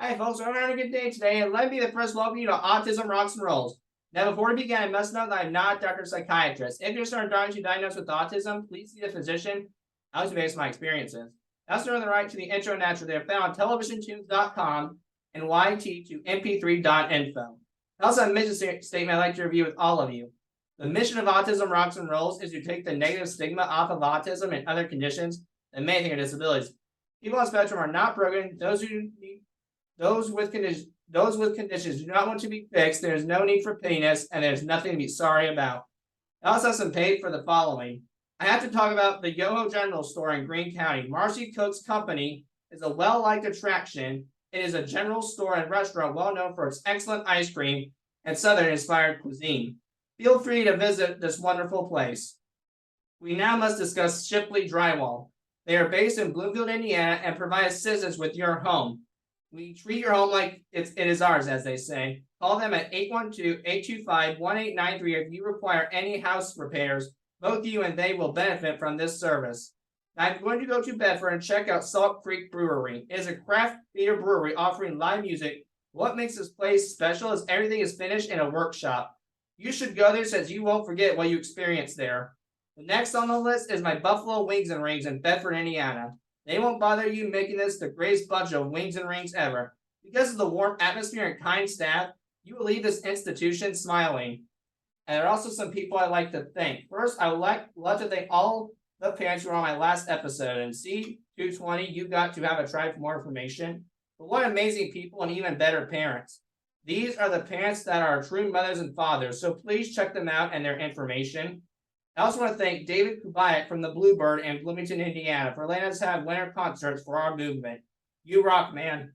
Hi, folks. We're having a good day today, and let me be the first welcome you to Autism Rocks and Rolls. Now, before we begin, I must note that I'm not a doctor or psychiatrist. If you're starting to diagnosed with autism, please see the physician. I was based on my experiences. That's the right to the intro and natural. They're found on televisiontunes.com and YT to mp3.info. I also have a mission statement I'd like to review with all of you. The mission of Autism Rocks and Rolls is to take the negative stigma off of autism and other conditions that may think are disabilities. People on the spectrum are not broken. Those with conditions do not want to be fixed. There is no need for pettiness, and there's nothing to be sorry about. I also have some paid for the following. I have to talk about the Yoho General Store in Greene County. Marcy Cook's company is a well-liked attraction. It is a general store and restaurant well known for its excellent ice cream and Southern-inspired cuisine. Feel free to visit this wonderful place. We now must discuss Shipley Drywall. They are based in Bloomington, Indiana, and provide assistance with your home. We treat your home like it is ours, as they say. Call them at 812-825-1893 if you require any house repairs. Both you and they will benefit from this service. Now, I'm going to go to Bedford and check out Salt Creek Brewery. It is a craft beer brewery offering live music. What makes this place special is everything is finished in a workshop. You should go there since you won't forget what you experienced there. The next on the list is my Buffalo Wings and Rings in Bedford, Indiana. They won't bother you making this the greatest bunch of wings and rings ever. Because of the warm atmosphere and kind staff, you will leave this institution smiling. And there are also some people I'd like to thank. First, I would love to thank all the parents who were on my last episode. And C220, you got to have a try for more information. But what amazing people and even better parents. These are the parents that are true mothers and fathers. So please check them out and their information. I also want to thank David Kubayak from the Bluebird in Bloomington, Indiana, for letting us have winter concerts for our movement. You rock, man.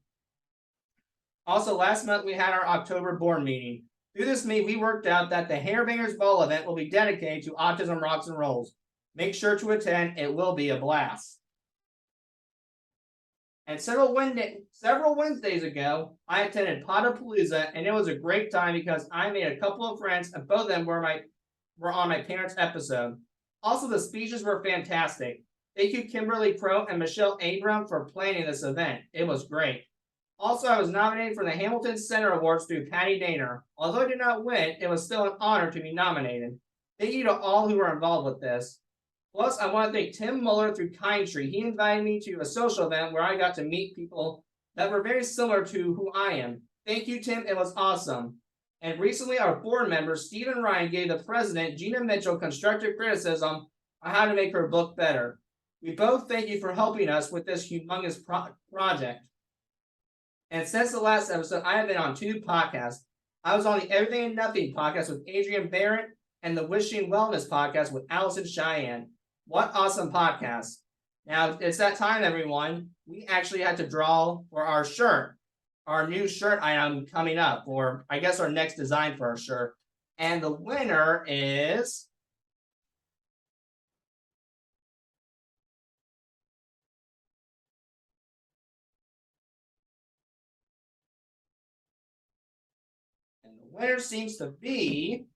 Also, last month we had our October board meeting. Through this meeting, we worked out that the Hairbangers Ball event will be dedicated to Autism Rocks and Rolls. Make sure to attend. It will be a blast. And several Wednesdays ago, I attended Patapalooza, and it was a great time because I made a couple of friends, and both of them were on my parents' episode. Also, the speeches were fantastic. Thank you, Kimberly Crow and Michelle Abram, for planning this event. It was great. Also, I was nominated for the Hamilton Center Awards through Patty Daner. Although I did not win, it was still an honor to be nominated. Thank you to all who were involved with this. Plus, I want to thank Tim Muller through Kind Tree. He invited me to a social event where I got to meet people that were very similar to who I am. Thank you, Tim. It was awesome. And recently, our board member, Stephen Ryan, gave the president, Gina Mitchell, constructive criticism on how to make her book better. We both thank you for helping us with this humongous project. And since the last episode, I have been on 2 podcasts. I was on the Everything and Nothing podcast with Adrian Barrett and the Wishing Wellness podcast with Allison Cheyenne. What awesome podcasts. Now, it's that time, everyone. We actually had to draw for our shirt. Our new shirt item coming up, or I guess our next design for our shirt. And the winner is seems to be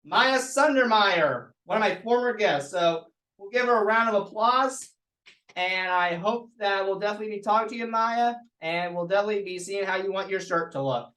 Maya Sundermeyer, one of my former guests. So we'll give her a round of applause. And I hope that we'll definitely be talking to you, Maya, and we'll definitely be seeing how you want your shirt to look.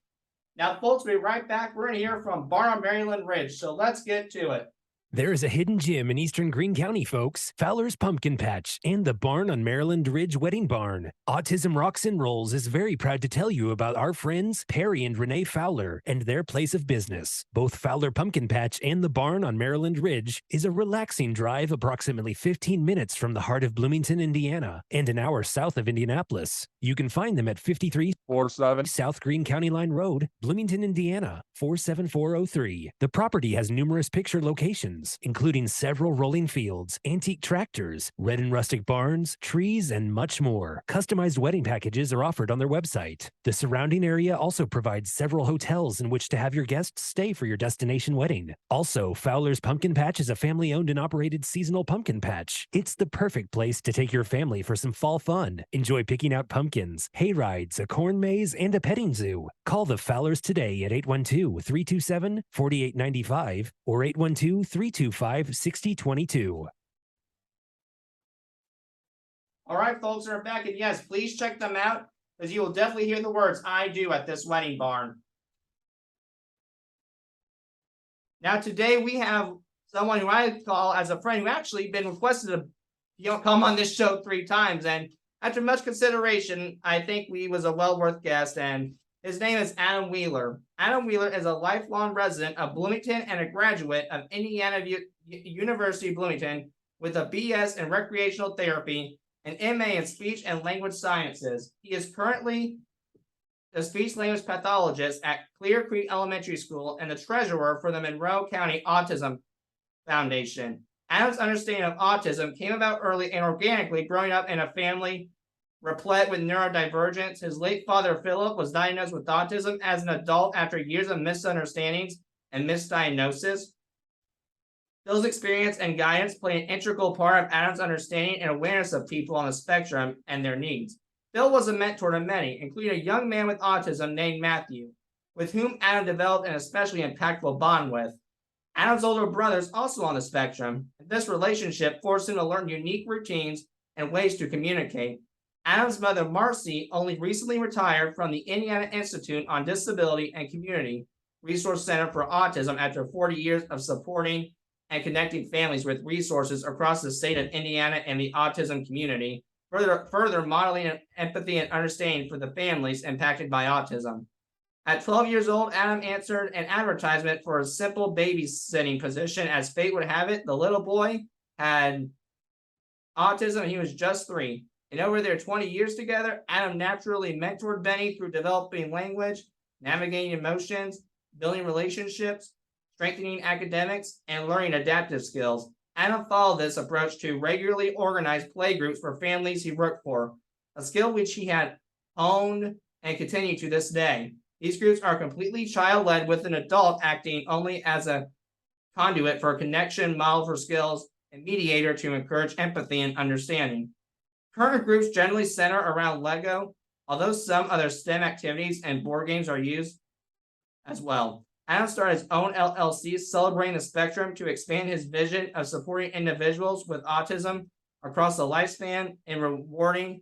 Now, folks, we'll be right back. We're going to hear from Barn on Maryland Ridge, so let's get to it. There is a hidden gem in eastern Greene County, folks. Fowlers Pumpkin Patch and the Barn on Maryland Ridge Wedding Barn. Autism Rocks and Rolls is very proud to tell you about our friends Perry and Renee Fowler and their place of business. Both Fowler Pumpkin Patch and the Barn on Maryland Ridge is a relaxing drive approximately 15 minutes from the heart of Bloomington, Indiana, and an hour south of Indianapolis. You can find them at 5347 South Greene County Line Road, Bloomington, Indiana, 47403. The property has numerous picture locations, including several rolling fields, antique tractors, red and rustic barns, trees, and much more. Customized wedding packages are offered on their website. The surrounding area also provides several hotels in which to have your guests stay for your destination wedding. Also, Fowler's Pumpkin Patch is a family-owned and operated seasonal pumpkin patch. It's the perfect place to take your family for some fall fun. Enjoy picking out pumpkins, hay rides, a corn maze, and a petting zoo. Call the Fowlers today at 812-327-4895 or 812-325-6022. All right, folks, we're back. And yes, please check them out. because you will definitely hear the words "I do" at this wedding barn. Now, today we have someone who I call as a friend who actually been requested to come on this show 3 times, and after much consideration, I think he was a well worth guest. And his name is Adam Wheeler. Adam Wheeler is a lifelong resident of Bloomington and a graduate of Indiana University Bloomington with a BS in Recreational Therapy and M.A. in Speech and Language Sciences. He is currently the speech language pathologist at Clear Creek Elementary School and the treasurer for the Monroe County Autism Foundation. Adam's understanding of autism came about early and organically growing up in a family replete with neurodivergence. His late father, Philip, was diagnosed with autism as an adult after years of misunderstandings and misdiagnosis. Phil's experience and guidance play an integral part of Adam's understanding and awareness of people on the spectrum and their needs. Phil was a mentor to many, including a young man with autism named Matthew, with whom Adam developed an especially impactful bond with. Adam's older brother is also on the spectrum, and this relationship forced him to learn unique routines and ways to communicate. Adam's mother, Marcy, only recently retired from the Indiana Institute on Disability and Community Resource Center for Autism after 40 years of supporting and connecting families with resources across the state of Indiana and the autism community, further modeling empathy and understanding for the families impacted by autism. At 12 years old, Adam answered an advertisement for a simple babysitting position. As fate would have it, the little boy had autism and he was just 3. And over their 20 years together, Adam naturally mentored Benny through developing language, navigating emotions, building relationships, strengthening academics, and learning adaptive skills. Adam followed this approach to regularly organize playgroups for families he worked for, a skill which he had honed and continued to this day. These groups are completely child-led, with an adult acting only as a conduit for connection, model for skills, and mediator to encourage empathy and understanding. Current groups generally center around Lego, although some other STEM activities and board games are used as well. Adam started his own LLC celebrating the spectrum to expand his vision of supporting individuals with autism across the lifespan in rewarding,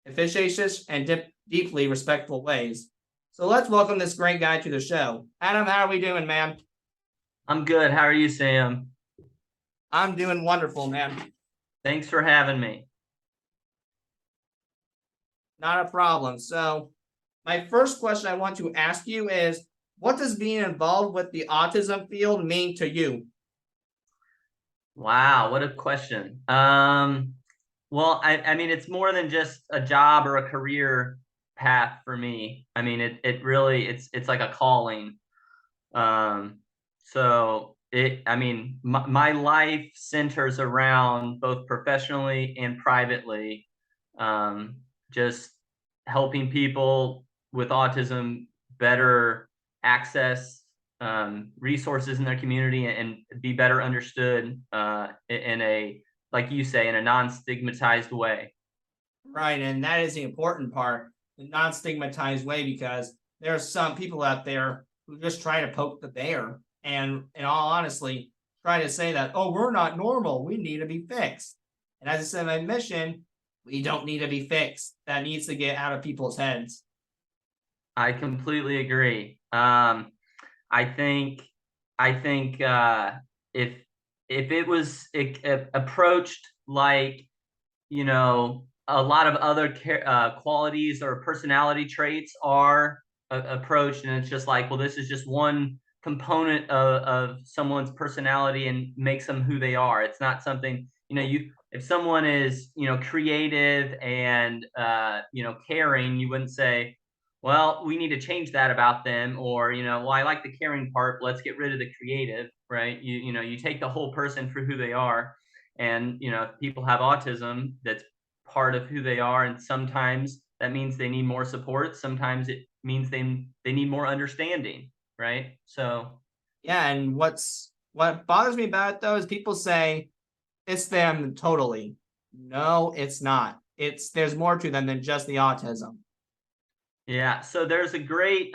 efficacious, and deeply respectful ways. So let's welcome this great guy to the show. Adam, how are we doing, man? I'm good. How are you, Sam? I'm doing wonderful, man. Thanks for having me. Not a problem. So my first question I want to ask you is, what does being involved with the autism field mean to you? Wow, what a question. Well, I mean, it's more than just a job or a career path for me. I mean, it really, it's like a calling. My life centers around both professionally and privately, just helping people with autism better access resources in their community and be better understood in a, like you say, in a non-stigmatized way. Right, and that is the important part, the non-stigmatized way, because there are some people out there who just try to poke the bear and, in all honestly, try to say that, oh, we're not normal, we need to be fixed. And as I said in my mission, we don't need to be fixed. That needs to get out of people's heads. I completely agree. I think if it was approached like, you know, a lot of other qualities or personality traits are approached, and it's just like, well, this is just one component of someone's personality and makes them who they are. It's not something, you know, if someone is, you know, creative and you know, caring, you wouldn't say, well, we need to change that about them, or, you know, well, I like the caring part, let's get rid of the creative, right? You know, you take the whole person for who they are. And, you know, if people have autism, that's part of who they are. And sometimes that means they need more support. Sometimes it means they need more understanding, right? So yeah, and what bothers me about it, though, is people say it's them totally. No, it's not. There's more to them than just the autism. yeah, so there's a great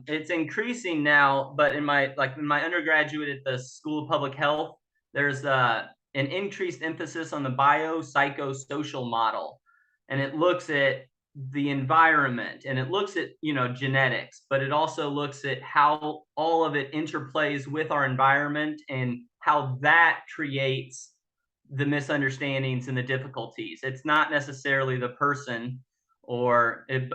it's increasing now, but in my undergraduate at the School of Public Health, there's an increased emphasis on the biopsychosocial model, and it looks at the environment, and it looks at, genetics, but it also looks at how all of it interplays with our environment and how that creates the misunderstandings and the difficulties. It's not necessarily the person, or to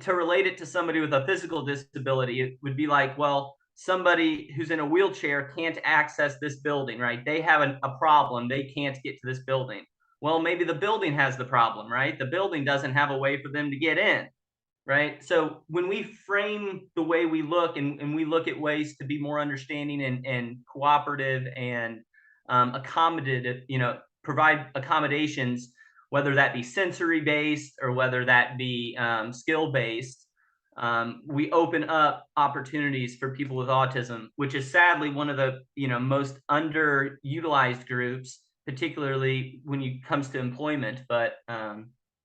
relate it to somebody with a physical disability, it would be like, well, somebody who's in a wheelchair can't access this building, right? They have a problem. They can't get to this building. Well, maybe the building has the problem, right? The building doesn't have a way for them to get in, right? So when we frame the way we look, and we look at ways to be more understanding and cooperative and accommodative, provide accommodations, whether that be sensory based or whether that be skill based, we open up opportunities for people with autism, which is sadly one of the most underutilized groups, particularly when it comes to employment. But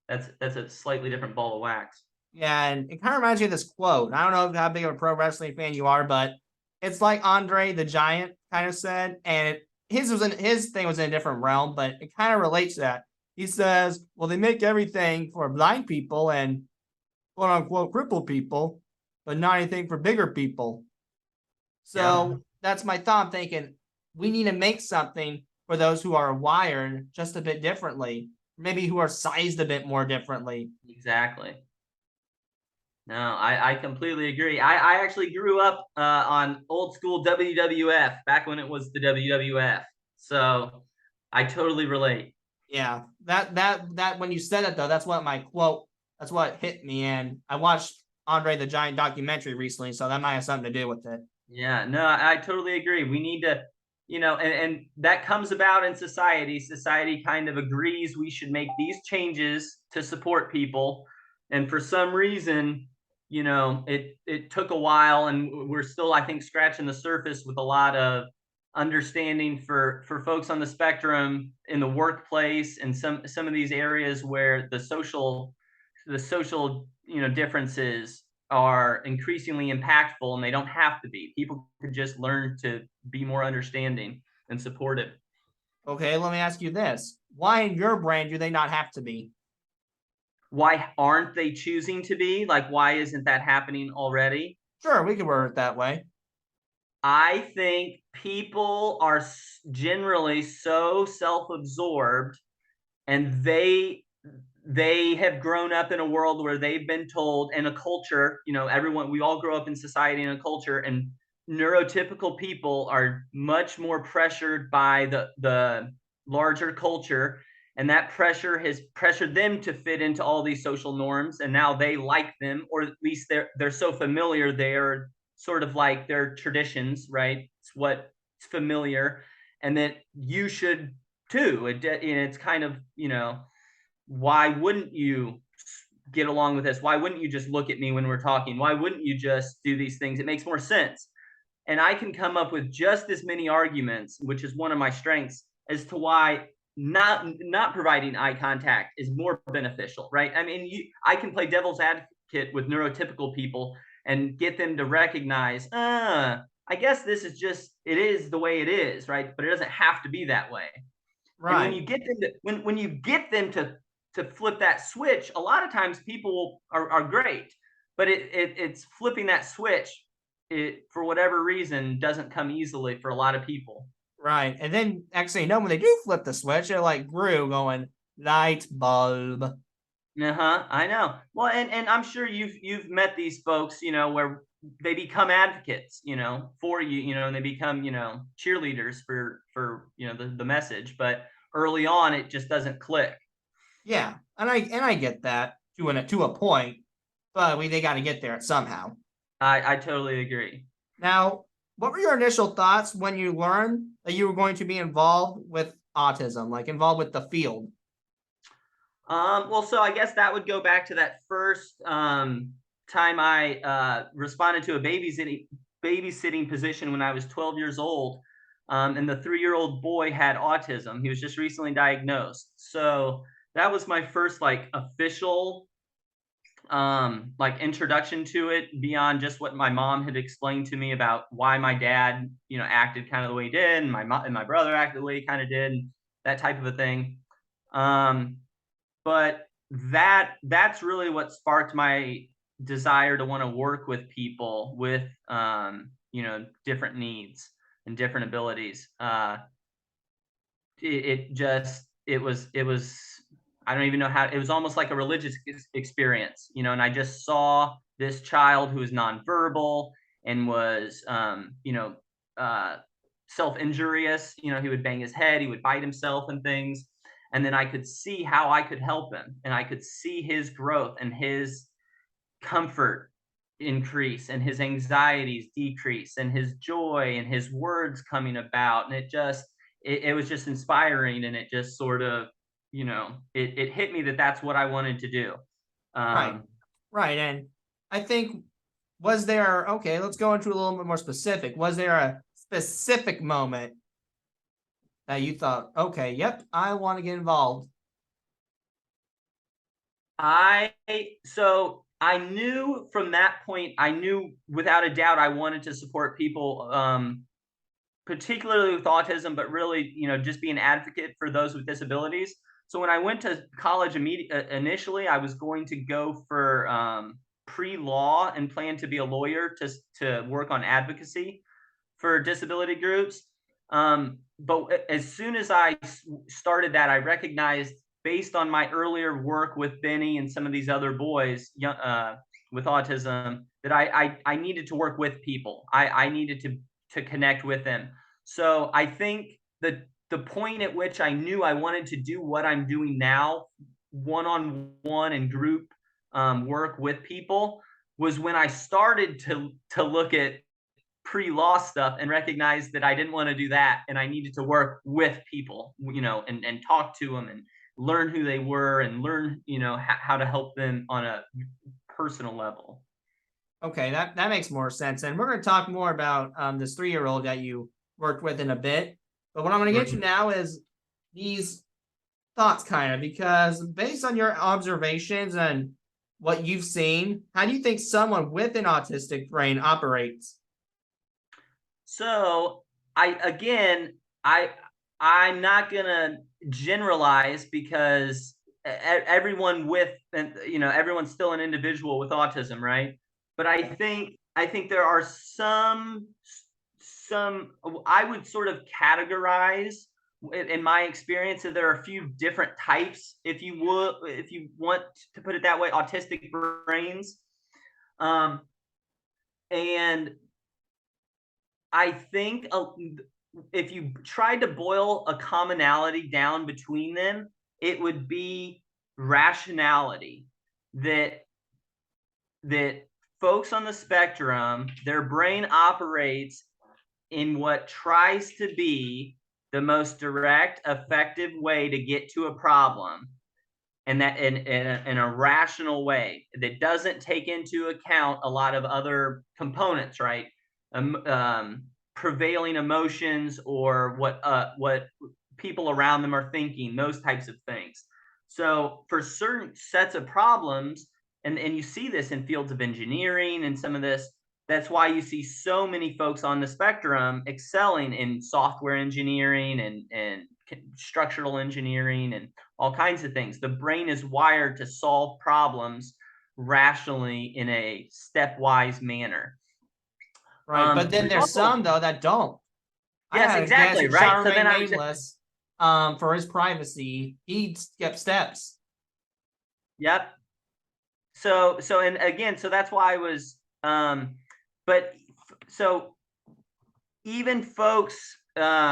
that's a slightly different ball of wax. Yeah, and it kind of reminds me of this quote. I don't know how big of a pro wrestling fan you are, but it's like Andre the Giant kind of said, and his thing was in a different realm, but it kind of relates to that. He says, "Well, they make everything for blind people and quote unquote crippled people, but not anything for bigger people." So that's my thought. I'm thinking we need to make something for those who are wired just a bit differently, maybe who are sized a bit more differently. Exactly. No, I completely agree. I actually grew up on old school WWF back when it was the WWF. So I totally relate. Yeah, that when you said it though, that's what my quote. That's what hit me, and I watched Andre the Giant documentary recently, so that might have something to do with it. Yeah, no, I totally agree. We need to, and that comes about in society. Society kind of agrees we should make these changes to support people. And for some reason, it took a while, and we're still, I think, scratching the surface with a lot of understanding for folks on the spectrum in the workplace, and some of these areas where the social differences are increasingly impactful, and they don't have to be. People could just learn to be more understanding and supportive. Okay, let me ask you this: why in your brain do they not have to be? Why aren't they choosing to be? Like, why isn't that happening already? Sure, we can word it that way. I think people are generally so self-absorbed, and they have grown up in a world where they've been told, in a culture, we all grow up in society, in a culture, and neurotypical people are much more pressured by the larger culture, and that pressure has pressured them to fit into all these social norms, and now they like them, or at least they're so familiar, they're sort of like their traditions, right? It's what's familiar, and that you should too. It's kind of, why wouldn't you get along with this? Why wouldn't you just look at me when we're talking? Why wouldn't you just do these things? It makes more sense. And I can come up with just as many arguments, which is one of my strengths, as to why not providing eye contact is more beneficial, right? I mean, I can play devil's advocate with neurotypical people and get them to recognize, I guess it is the way it is, right? But it doesn't have to be that way. And when Right. you get them when you get them to flip that switch, a lot of times people are great, but it's flipping that switch. It, for whatever reason, doesn't come easily for a lot of people. Right. And then actually, when they do flip the switch, they're like Gru going light bulb. I know. Well, and I'm sure you've met these folks, where they become advocates, for you, and they become, cheerleaders for the message, but early on it just doesn't click. Yeah, and I get that to a point, but they got to get there somehow. I totally agree. Now, what were your initial thoughts when you learned that you were going to be involved with autism, like involved with the field? Well, so I guess that would go back to that first time I responded to a babysitting position when I was 12 years old, and the 3-year-old boy had autism. He was just recently diagnosed, so that was my first like official like introduction to it, beyond just what my mom had explained to me about why my dad acted kind of the way he did, and my mom and my brother acted the way he kind of did, and that type of a thing. But that's really what sparked my desire to want to work with people with different needs and different abilities. It was I don't even know how, it was almost like a religious experience, and I just saw this child who was nonverbal and was self-injurious. He would bang his head, he would bite himself and things. And then I could see how I could help him, and I could see his growth and his comfort increase and his anxieties decrease and his joy and his words coming about. And it was just inspiring, and it just sort of, it hit me that that's what I wanted to do. Right. Right. And I think, okay, let's go into a little bit more specific. Was there a specific moment that you thought, okay, yep, I want to get involved? So I knew from that point, I knew without a doubt I wanted to support people, particularly with autism, but really, just be an advocate for those with disabilities. So when I went to college initially, I was going to go for pre-law and plan to be a lawyer to work on advocacy for disability groups. But as soon as I started that, I recognized, based on my earlier work with Benny and some of these other boys with autism, that I needed to work with people. I needed to connect with them. So I think the point at which I knew I wanted to do what I'm doing now, one-on-one and group work with people, was when I started to look at pre-law stuff and recognize that I didn't want to do that, and I needed to work with people, and talk to them and learn who they were and learn, how to help them on a personal level. Okay, that makes more sense. And we're going to talk more about this 3-year-old that you worked with in a bit. But what I'm going to get to now is these thoughts, kind of, because based on your observations and what you've seen, how do you think someone with an autistic brain operates? So I'm not gonna generalize, because everyone everyone's still an individual with autism, right? But I think there are some I would sort of categorize, in my experience, that there are a few different types, if you want to put it that way, autistic brains. And I think if you tried to boil a commonality down between them, it would be rationality. That folks on the spectrum, their brain operates in what tries to be the most direct, effective way to get to a problem, and that in a rational way that doesn't take into account a lot of other components, right? Prevailing emotions, or what people around them are thinking, those types of things. So for certain sets of problems, and you see this in fields of engineering and some of this, that's why you see so many folks on the spectrum excelling in software engineering and structural engineering and all kinds of things. The brain is wired to solve problems rationally in a stepwise manner. Right. But then there's some, though, that don't. Yes, I had exactly. a guest who Right. shall So then remain nameless for his privacy. He skipped steps. Yep. So and again, so that's why I was but so even folks that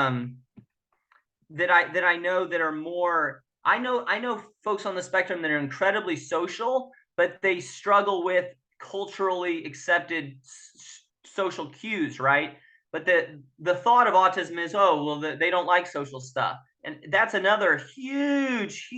I know that are more, I know folks on the spectrum that are incredibly social, but they struggle with culturally accepted social cues, right? But the thought of autism is, oh, well, they don't like social stuff. And that's another huge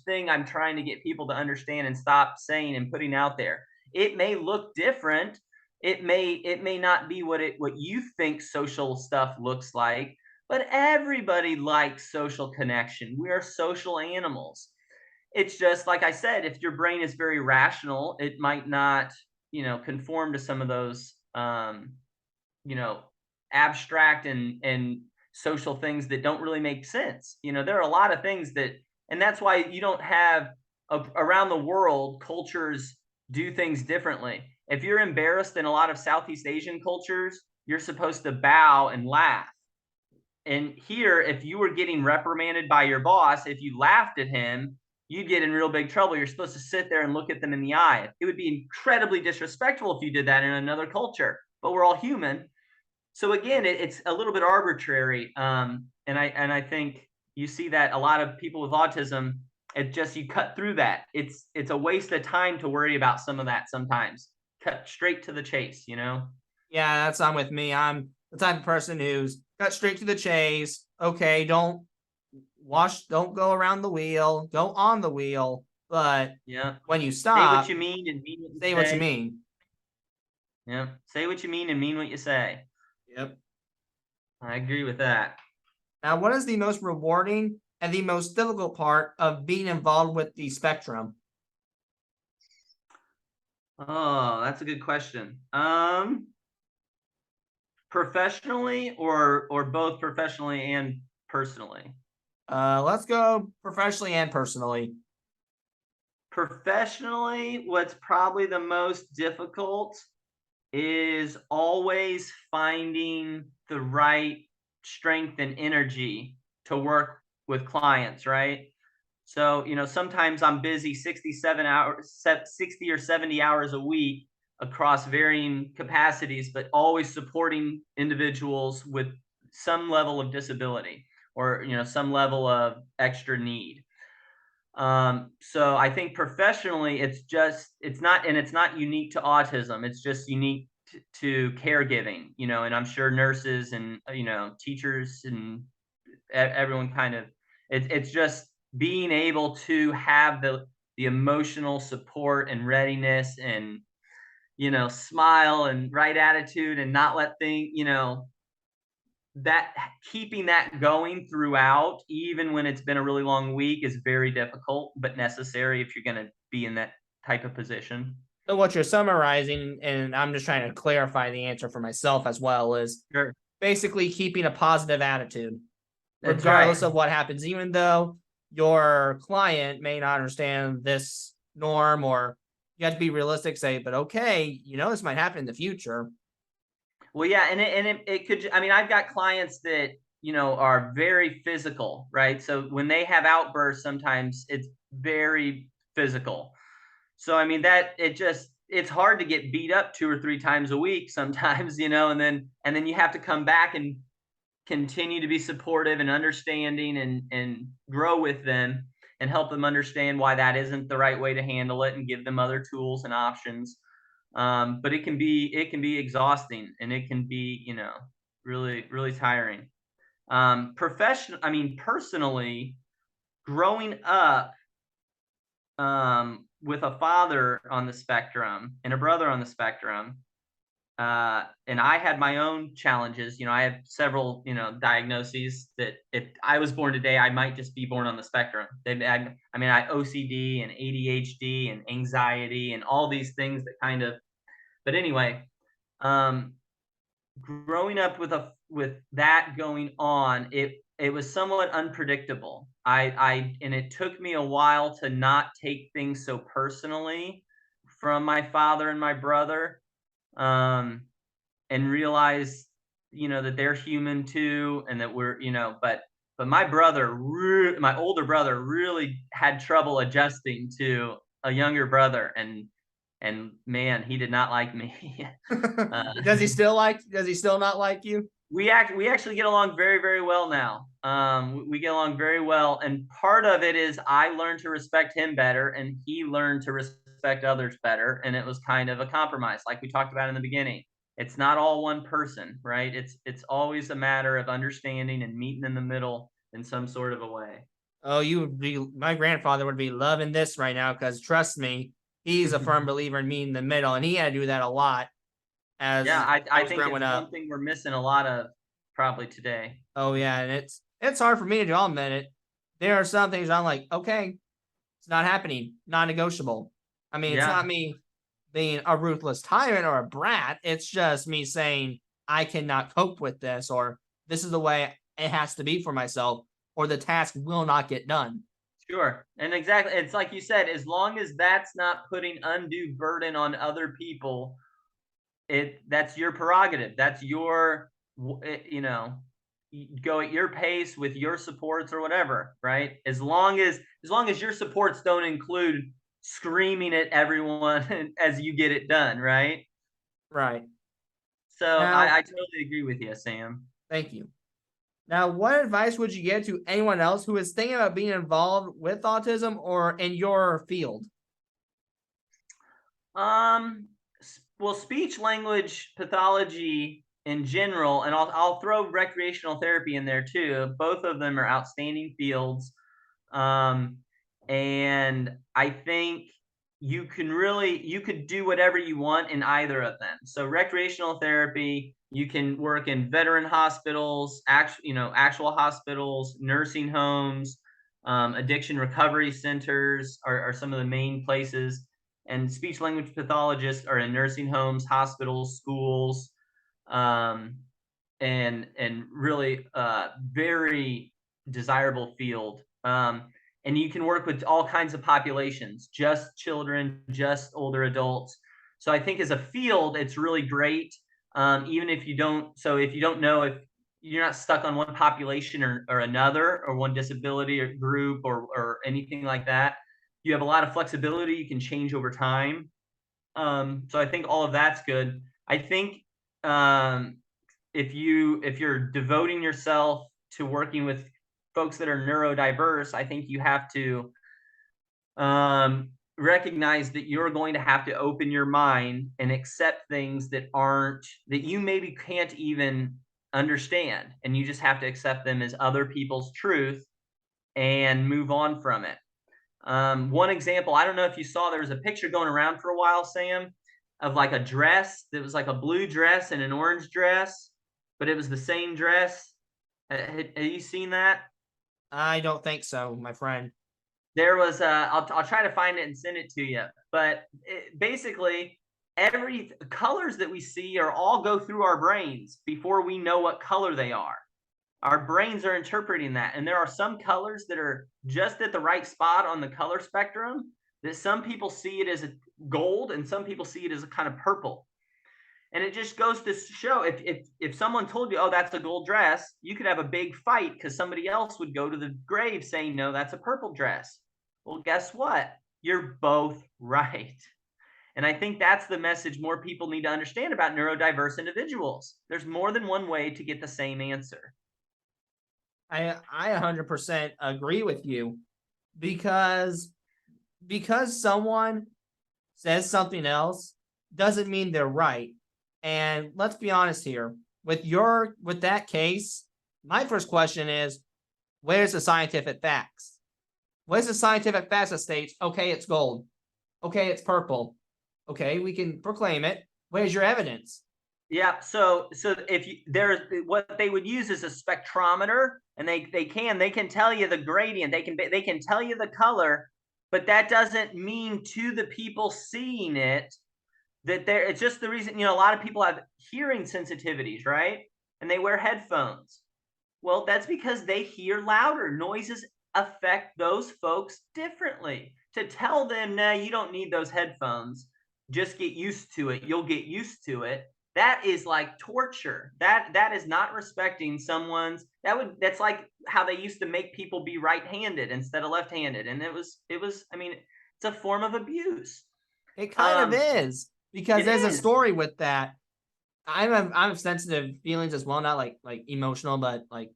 thing I'm trying to get people to understand and stop saying and putting out there. It may look different. It may not be what you think social stuff looks like, but everybody likes social connection. We are social animals. It's just like I said, if your brain is very rational, it might not, conform to some of those abstract and social things that don't really make sense. There are a lot of things that, and that's why you don't have around the world, cultures do things differently. If you're embarrassed in a lot of Southeast Asian cultures, you're supposed to bow and laugh. And here, if you were getting reprimanded by your boss, if you laughed at him, you'd get in real big trouble. You're supposed to sit there and look at them in the eye. It would be incredibly disrespectful if you did that in another culture, but we're all human. So again, it's a little bit arbitrary. And I think you see that a lot of people with autism, it just, you cut through that. It's a waste of time to worry about some of that sometimes. Cut straight to the chase, you know? Yeah, that's on with me. I'm the type of person who's cut straight to the chase. Okay, don't go around the wheel, go on the wheel. But Yeah. when you Say stop, what you mean and mean what you say what you mean. Yeah. Say what you mean and mean what you say. Yep. I agree with that. Now, what is the most rewarding and the most difficult part of being involved with the spectrum? Oh, that's a good question. Professionally or both professionally and personally? Let's go professionally and personally. Professionally, what's probably the most difficult is always finding the right strength and energy to work with clients, right? So, sometimes I'm busy 67 hours, 60 or 70 hours a week across varying capacities, but always supporting individuals with some level of disability or, some level of extra need. So I think professionally, it's not unique to autism. It's just unique to caregiving, and I'm sure nurses and, teachers and everyone kind of, it's just being able to have the emotional support and readiness and, smile and right attitude and not let things, that keeping that going throughout, even when it's been a really long week, is very difficult, but necessary if you're going to be in that type of position. So what you're summarizing, and I'm just trying to clarify the answer for myself as well, is Sure. basically keeping a positive attitude, That's regardless right. of what happens, even though your client may not understand this norm, or you have to be realistic, say, but okay, this might happen in the future. Well, yeah, and it could. I mean, I've got clients that are very physical, right? So when they have outbursts, sometimes it's very physical. So I mean it's hard to get beat up 2 or 3 times a week sometimes, and then you have to come back and continue to be supportive and understanding and grow with them and help them understand why that isn't the right way to handle it and give them other tools and options. But it can be exhausting and it can be, really, really tiring. Personally, growing up with a father on the spectrum and a brother on the spectrum, and I had my own challenges. I have several, diagnoses that if I was born today, I might just be born on the spectrum. I OCD and ADHD and anxiety and all these things that kind of, but anyway, growing up with that going on, it was somewhat unpredictable. And it took me a while to not take things so personally from my father and my brother, and realize, that they're human too, and that we're, but my my older brother really had trouble adjusting to a younger brother, and man, he did not like me. Does he still not like you? We actually get along very, very well now. We get along very well, and part of it is I learned to respect him better, and he learned to respect others better, and it was kind of a compromise, like we talked about in the beginning. It's not all one person, right? It's always a matter of understanding and meeting in the middle in some sort of a way. Oh, my grandfather would be loving this right now, because trust me, he's a firm believer in meeting in the middle, and he had to do that a lot as Yeah, I I was think growing it's up. one thing we're missing a lot of probably today. Oh yeah, and it's hard for me to admit it. There are some things I'm like, okay, it's not happening, non-negotiable. I mean, it's Yeah. not me being a ruthless tyrant or a brat. It's just me saying I cannot cope with this, or this is the way it has to be for myself, or the task will not get done. Sure. And exactly, it's like you said, as long as that's not putting undue burden on other people, that's your prerogative. That's your, you go at your pace with your supports or whatever, right? As long as your supports don't include screaming at everyone as you get it done, right? Right. So Now, I totally agree with you, Sam. thank you. Now, what advice would you give to anyone else who is thinking about being involved with autism or in your field? Well, speech language pathology in general, and I'll throw recreational therapy in there too. Both of them are outstanding fields. Um, and I think you could do whatever you want in either of them. So recreational therapy, you can work in veteran hospitals, actual hospitals, nursing homes, addiction recovery centers are some of the main places. And speech language pathologists are in nursing homes, hospitals, schools, um, and really very desirable field. And you can work with all kinds of populations, just children, just older adults. So I think as a field, it's really great. Even if you don't, so if you don't know, if you're not stuck on one population or another, or one disability or group or anything like that, you have a lot of flexibility. You can change over time. So I think all of that's good. I think um, if you're devoting yourself to working with folks that are neurodiverse, I think you have to recognize that you're going to have to open your mind and accept things that you maybe can't even understand, and you just have to accept them as other people's truth and move on from it. One example, I don't know if you saw, there was a picture going around for a while, Sam, of like a dress that was like a blue dress and an orange dress, but it was the same dress. Have you seen that? I don't think so, my friend. There was I'll try to find it and send it to you. But basically, every colors that we see are all go through our brains before we know what color they are. Our brains are interpreting that, and there are some colors that are just at the right spot on the color spectrum, that some people see it as a gold and some people see it as a kind of purple. And it just goes to show, if someone told you, oh, that's a gold dress, you could have a big fight because somebody else would go to the grave saying, no, that's a purple dress. Well, guess what? You're both right. And I think that's the message more people need to understand about neurodiverse individuals. There's more than one way to get the same answer. I 100% agree with you, because someone says something else doesn't mean they're right. And let's be honest here. With that case, my first question is, where's the scientific facts? Where's the scientific facts that states, okay, it's gold, okay, it's purple, okay, we can proclaim it. Where's your evidence? Yeah, so if there's what they would use is a spectrometer, and they can tell you the gradient, they can tell you the color, but that doesn't mean to the people seeing it that it's just the reason, a lot of people have hearing sensitivities, right? And they wear headphones. Well, that's because they hear louder. Noises affect those folks differently. To tell them, no, you don't need those headphones, just get used to it, you'll get used to it, that is like torture. That is not respecting someone's. That's like how they used to make people be right-handed instead of left-handed, and it was. I mean, it's a form of abuse. It kind of is, because there's a is. story with that. I'm sensitive feelings as well, not like emotional, but like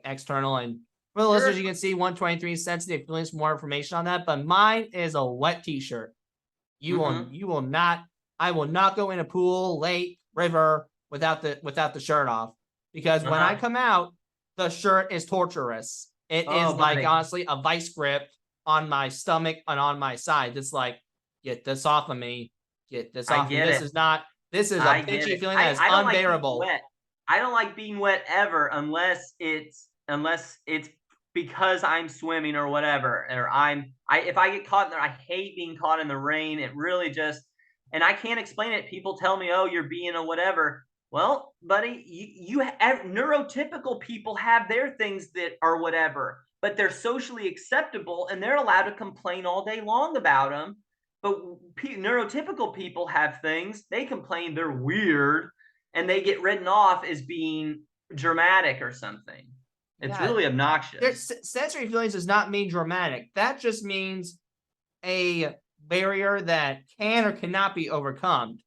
external. And for the Sure. listeners, you can see 123 sensitive feelings. More information on that, but mine is a wet t-shirt. You will not. I will not go in a pool, lake, river without the shirt off, because when I come out, the shirt is torturous. It is like, honestly, a vice grip on my stomach and on my side. It's like, get this off of me. Get this off of me. This is not. This is a pinchy feeling that is unbearable. I don't like being wet ever, unless it's because I'm swimming or whatever, or if I get caught in there, I hate being caught in the rain. It really just, and I can't explain it. People tell me, oh, you're being a whatever. Well, buddy, you neurotypical people have their things that are whatever. but they're socially acceptable and they're allowed to complain all day long about them. But neurotypical people have things, they complain they're weird and they get written off as being dramatic or something. It's really obnoxious. Sensory feelings does not mean dramatic. That just means a barrier that can or cannot be overcome.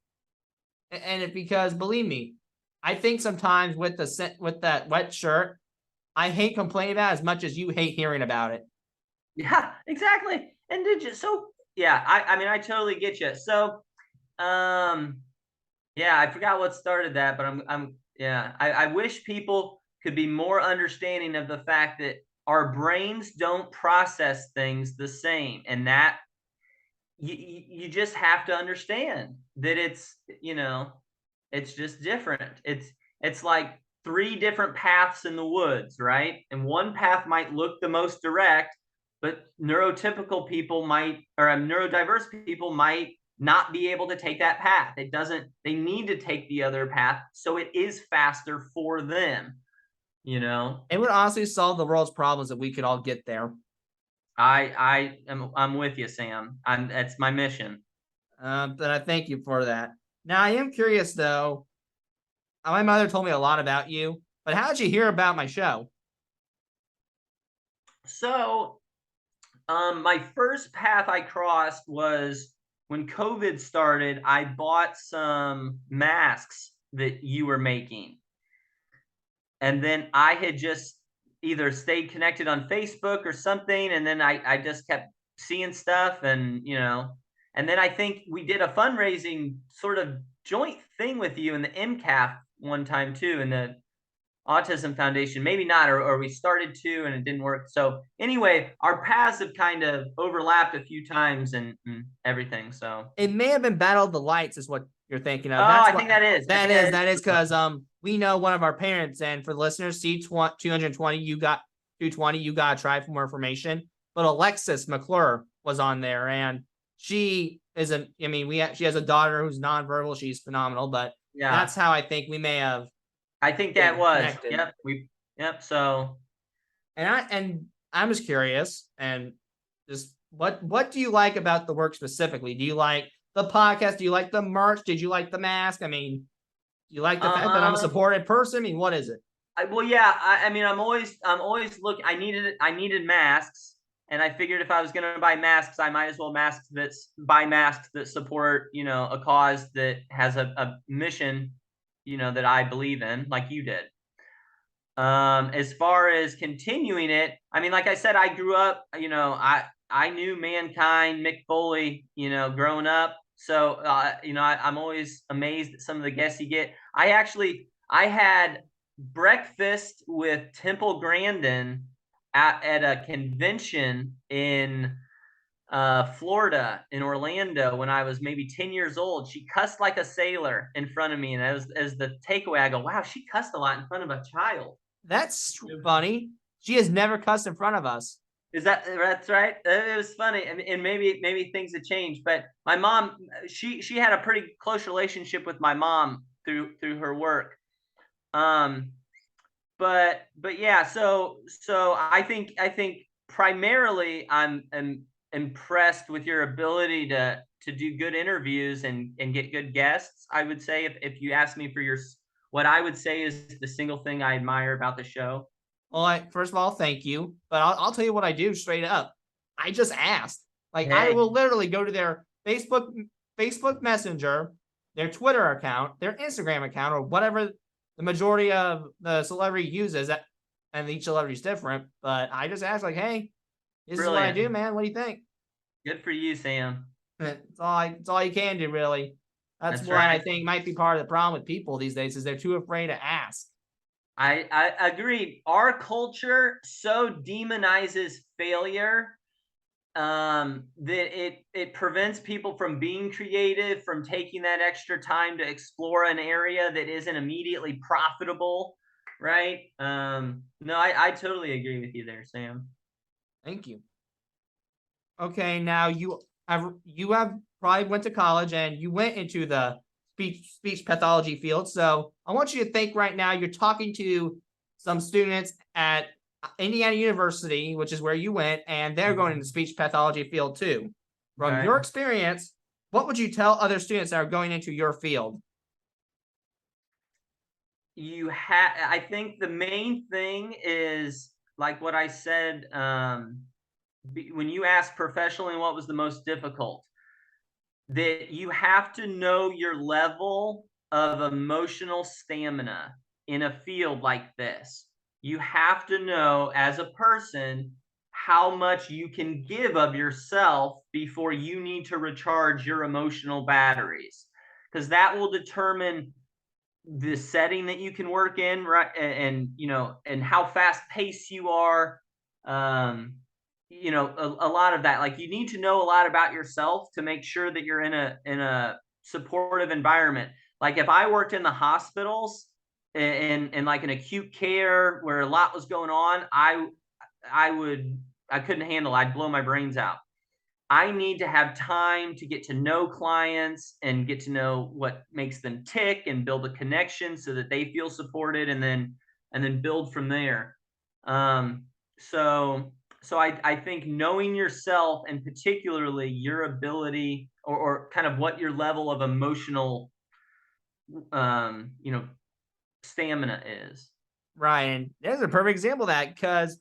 And because believe me, I think sometimes with that wet shirt, I hate complaining about it as much as you hate hearing about it. Yeah, exactly. And yeah, I mean, I totally get you. So, yeah, I forgot what started that, but I wish people could be more understanding of the fact that our brains don't process things the same, and that you just have to understand that it's just different. It's like three different paths in the woods, right? And one path might look the most direct, but neurotypical people neurodiverse people might not be able to take that path. They need to take the other path so it is faster for them, It would honestly solve the world's problems if we could all get there. I'm with you, Sam. That's my mission. But I thank you for that. Now I am curious though. My mother told me a lot about you, but how did you hear about my show? So, my first path I crossed was when COVID started. I bought some masks that you were making, and then I had just either stayed connected on Facebook or something, and then I just kept seeing stuff, and and then I think we did a fundraising sort of joint thing with you in the MCAF one time too, in the Autism Foundation. Maybe not, or we started to and it didn't work. So anyway, our paths have kind of overlapped a few times and everything. So it may have been Battle of the Lights, is what you're thinking of. I think that is. That is because we know one of our parents, and for the listeners, C220, you got 220, you got to try for more information. But Alexis McClure was on there, and she is she has a daughter who's nonverbal. She's phenomenal, but yeah, that's how I think we may have. I think that was connected. Yep. So, and I'm just curious, and just what do you like about the work specifically? Do you like the podcast? Do you like the merch? Did you like the mask? I mean, do you like the fact that I'm a supported person? I mean, what is it? I mean, I'm always looking. I needed masks, and I figured if I was going to buy masks, I might as well buy masks that support, a cause that has a mission, that I believe in, like you did. As far as continuing it, I mean, like I said, I grew up, I knew Mankind, Mick Foley, growing up. So, I'm always amazed at some of the guests you get. I had breakfast with Temple Grandin at a convention in Florida, in Orlando, when I was maybe 10 years old. She cussed like a sailor in front of me, and as the takeaway, I go, wow, she cussed a lot in front of a child. That's funny. She has never cussed in front of us. That's right? It was funny, and maybe things have changed. But my mom, she had a pretty close relationship with my mom through her work. But yeah, so I think primarily I'm impressed with your ability to do good interviews and get good guests. I would say if you ask me for what I would say is the single thing I admire about the show. Well, first of all, thank you. But I'll tell you what I do straight up. I just asked. Like, hey. I will literally go to their Facebook Messenger, their Twitter account, their Instagram account, or whatever the majority of the celebrity uses. And each celebrity is different. But I just asked, like, hey, this is what I do, man. What do you think? Good for you, Sam. It's all you can do, really. That's what right. I think might be part of the problem with people these days, is they're too afraid to ask. I agree. Our culture so demonizes failure that it prevents people from being creative, from taking that extra time to explore an area that isn't immediately profitable, right? No, I totally agree with you there, Sam. Thank you. Okay, now you have probably went to college and you went into the speech pathology field. So I want you to think right now, you're talking to some students at Indiana University, which is where you went, and they're going into speech pathology field too. From Okay. your experience, what would you tell other students that are going into your field? I think the main thing is like what I said, when you asked professionally what was the most difficult, that you have to know your level of emotional stamina in a field like this. You have to know as a person how much you can give of yourself before you need to recharge your emotional batteries, because that will determine the setting that you can work in, right? And you know, and how fast paced you are. um you know, a lot of that, like, you need to know a lot about yourself to make sure that you're in a supportive environment. Like if I worked in the hospitals in like an acute care where a lot was going on, I couldn't handle, I'd blow my brains out. I need to have time to get to know clients and get to know what makes them tick and build a connection so that they feel supported, and then build from there. Um, so I think knowing yourself, and particularly your ability, or kind of what your level of emotional you know, stamina is. Ryan, there's a perfect example of that, because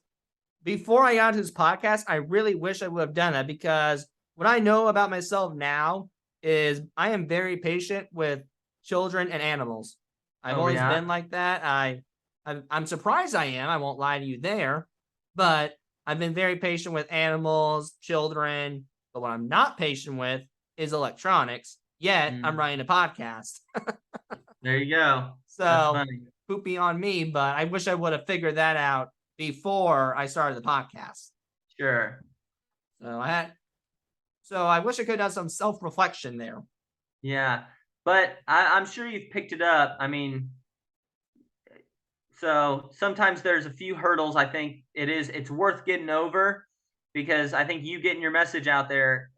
before I got into this podcast, I really wish I would have done that, because what I know about myself now is I am very patient with children and animals. I've Oh always yeah. been like that. I'm surprised I am. I won't lie to you there, but I've been very patient with animals, children. But what I'm not patient with is electronics. Yet I'm Mm, writing a podcast. there you go. That's So funny. poopy on me, but I wish I would have figured that out before I started the podcast. Sure. So I wish I could have done some self-reflection there. Yeah, but I'm sure you've picked it up. I mean, so sometimes there's a few hurdles. I think it's worth getting over, because I think you getting your message out there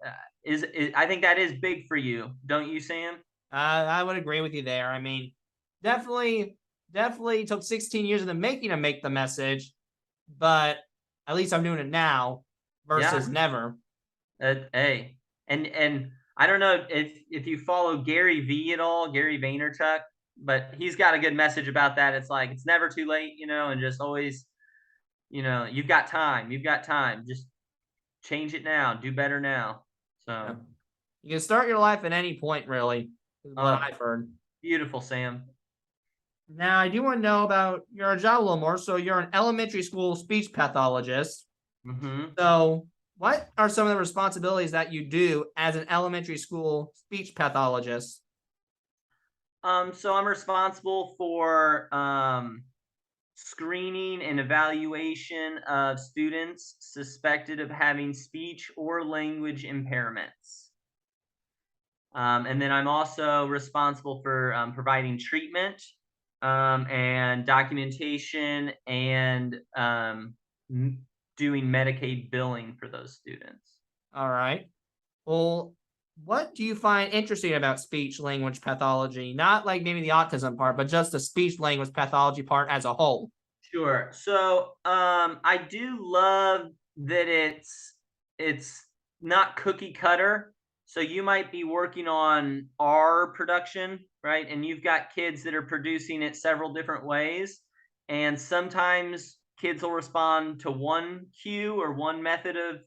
is I think that is big for you, don't you, Sam? I would agree with you there. I mean, definitely, definitely took 16 years in the making to make the message, but at least I'm doing it now Yeah. versus never. Hey, and I don't know if you follow Gary V at all, Gary Vaynerchuk, but he's got a good message about that. It's like it's never too late, you know, and just always, you know, you've got time. You've got time. Just change it now. Do better now. Yeah. So, You can start your life at any point, really, is what oh, I've heard. beautiful, Sam. Now, I do want to know about your job a little more. So, you're an elementary school speech pathologist. Hmm. So, what are some of the responsibilities that you do as an elementary school speech pathologist? So I'm responsible for screening and evaluation of students suspected of having speech or language impairments. And then I'm also responsible for providing treatment and documentation, and doing Medicaid billing for those students. All right. Well, what do you find interesting about speech language pathology? Not like maybe the autism part, but just the speech language pathology part as a whole. Sure. So, I do love that it's not cookie cutter. So you might be working on R production, right? And you've got kids that are producing it several different ways. And sometimes kids will respond to one cue or one method of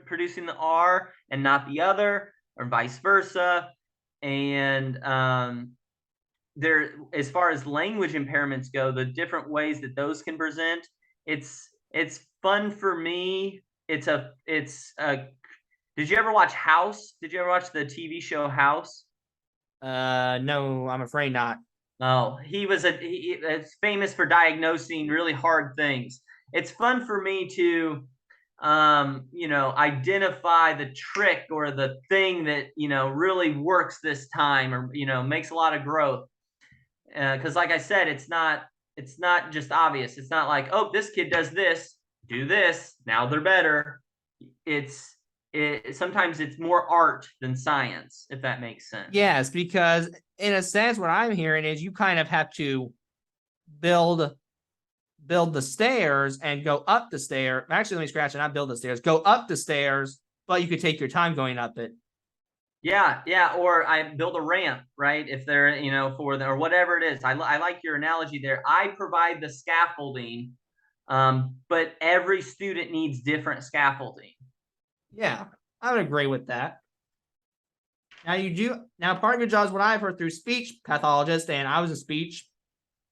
producing the R and not the other, or vice versa. And there, as far as language impairments go, the different ways that those can present, it's fun for me. It's a did you ever watch House? Did you ever watch the TV show House? No, I'm afraid not. Oh, it's famous for diagnosing really hard things. It's fun for me to you know, identify the trick or the thing that, you know, really works this time, or, you know, makes a lot of growth. Because like I said, it's not just obvious. It's not like, oh, this kid does this, do this, now they're better. Sometimes it's more art than science, if that makes sense. Yes, because in a sense, what I'm hearing is you kind of have to build build the stairs and go up the stair. Actually, let me scratch it, not build the stairs, go up the stairs, but you could take your time going up it. Yeah, or I build a ramp, right? If they're, for the, or whatever it is. I like your analogy there. I provide the scaffolding, but every student needs different scaffolding. Yeah, I would agree with that. Now part of your job is what I've heard through speech pathologist, and I was a speech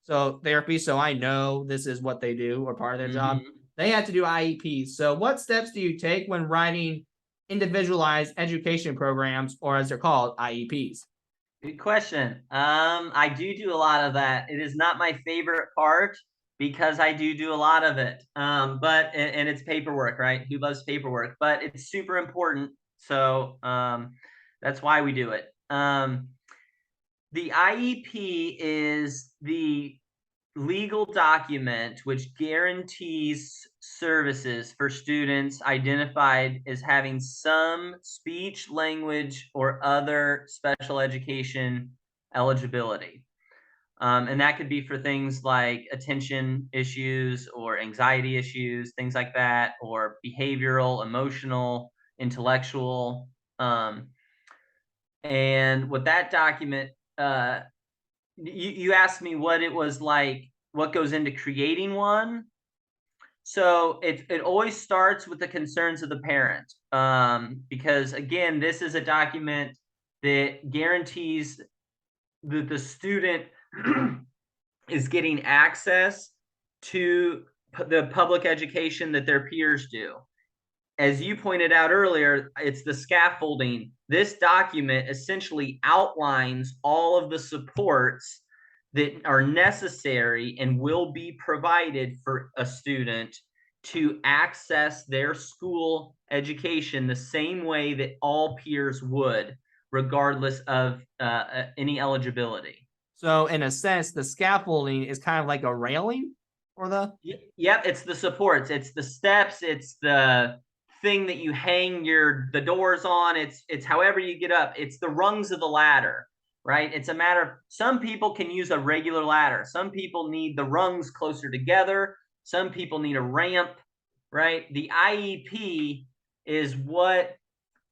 therapy, so I know this is what they do or part of their job. They have to do IEPs. So what steps do you take when writing individualized education programs, or as they're called, IEPs? Good question. I do a lot of that. It is not my favorite part because I do a lot of it. But it's paperwork, right? Who loves paperwork? But it's super important. So that's why we do it. The IEP is the legal document which guarantees services for students identified as having some speech, language, or other special education eligibility. And that could be for things like attention issues or anxiety issues, things like that, or behavioral, emotional, intellectual. And what that document, you asked me what it was like, what goes into creating one. So it always starts with the concerns of the parent, because again, this is a document that guarantees that the student is getting access to the public education that their peers do. As you pointed out earlier, it's the scaffolding. This document essentially outlines all of the supports that are necessary and will be provided for a student to access their school education the same way that all peers would, regardless of any eligibility. So in a sense, the scaffolding is kind of like a railing for the. Yep, it's the supports, it's the steps, it's the thing that you hang the doors on. It's however you get up. It's the rungs of the ladder, right? It's a matter of, some people can use a regular ladder. Some people need the rungs closer together. Some people need a ramp, right? The IEP is what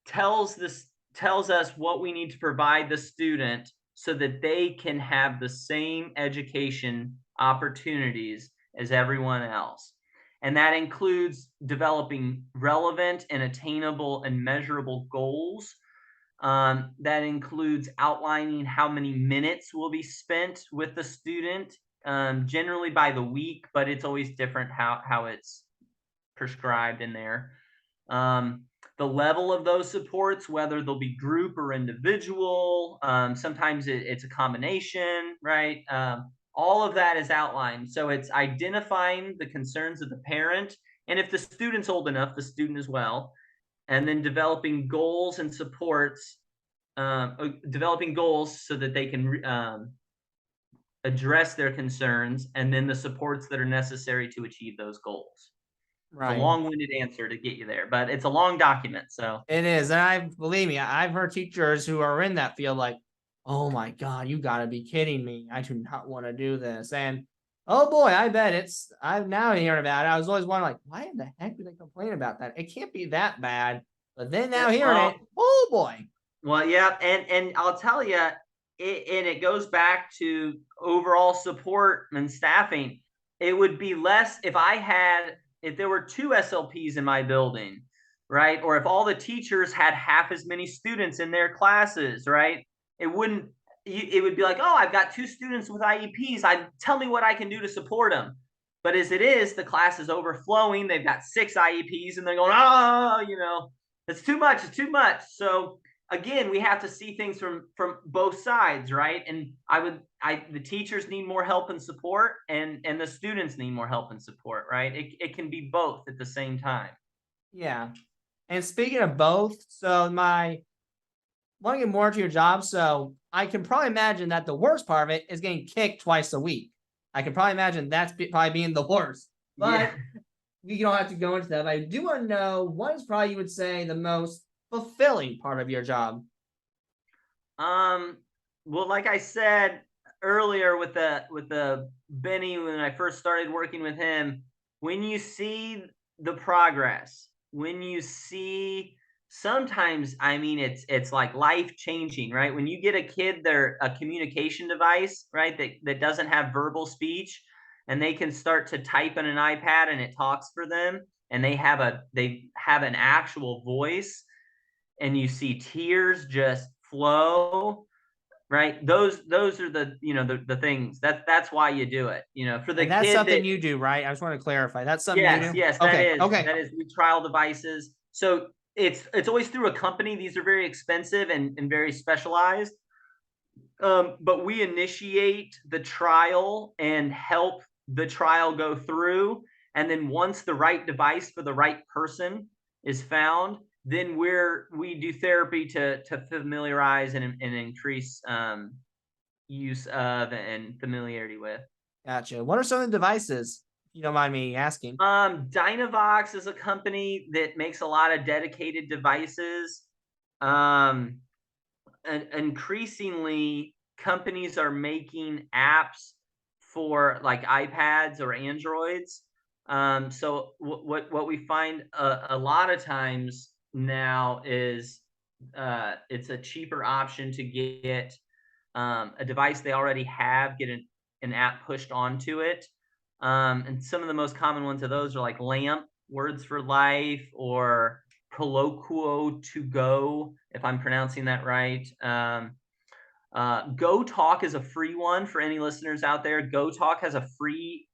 tells us what we need to provide the student so that they can have the same education opportunities as everyone else. And that includes developing relevant and attainable and measurable goals. That includes outlining how many minutes will be spent with the student, generally by the week, but it's always different how it's prescribed in there. The level of those supports, whether they'll be group or individual, sometimes it's a combination, right? All of that is outlined. So it's identifying the concerns of the parent, and if the student's old enough, the student as well, and then developing goals and supports, developing goals so that they can address their concerns, and then the supports that are necessary to achieve those goals. Right. It's a long-winded answer to get you there, but it's a long document. So it is. And believe me, I've heard teachers who are in that field like, oh my God, you gotta be kidding me. I do not want to do this. And oh boy, I bet I've now hearing about it. I was always wondering, like, why in the heck do they complain about that? It can't be that bad. But then now hearing it, oh boy. Well, yeah, and I'll tell you, it goes back to overall support and staffing. It would be less if there were 2 SLPs in my building, right? Or if all the teachers had half as many students in their classes, right? It would be like, oh, I've got 2 students with IEPs. Tell me what I can do to support them. But as it is, the class is overflowing. They've got 6 IEPs and they're going, oh, it's too much. It's too much. So again, we have to see things from both sides, right? And the teachers need more help and support, and the students need more help and support, right? It can be both at the same time. Yeah. And speaking of both, so I want to get more into your job. So I can probably imagine that the worst part of it is getting kicked twice a week. I can probably imagine that's probably being the worst. But we don't have to go into that. But I do want to know, what is probably, you would say, the most fulfilling part of your job? Well, like I said, earlier with the Benny, when I first started working with him, when you see the progress, when you see, sometimes, I mean, it's like life changing, right? When you get a kid, they're a communication device, right, that doesn't have verbal speech, and they can start to type on an iPad and it talks for them, and they have an actual voice, and you see tears just flow, right? Those are the, the things that's why you do it, for the And that's kid something that. you do, right? I just want to clarify. That's something you Yes, do? yes, Okay, okay. that is we trial devices. So it's always through a company. These are very expensive and very specialized. But we initiate the trial and help the trial go through. And then once the right device for the right person is found, then we do therapy to familiarize and increase use of and familiarity with. Gotcha. What are some of the devices, if you don't mind me asking? Dynavox is a company that makes a lot of dedicated devices. And increasingly, companies are making apps for like iPads or Androids. So what we find a lot of times now is it's a cheaper option to get a device they already have, get an app pushed onto it. And some of the most common ones of those are like LAMP, Words for Life, or Colloquo to Go, if I'm pronouncing that right. Go Talk is a free one for any listeners out there. Go Talk has a free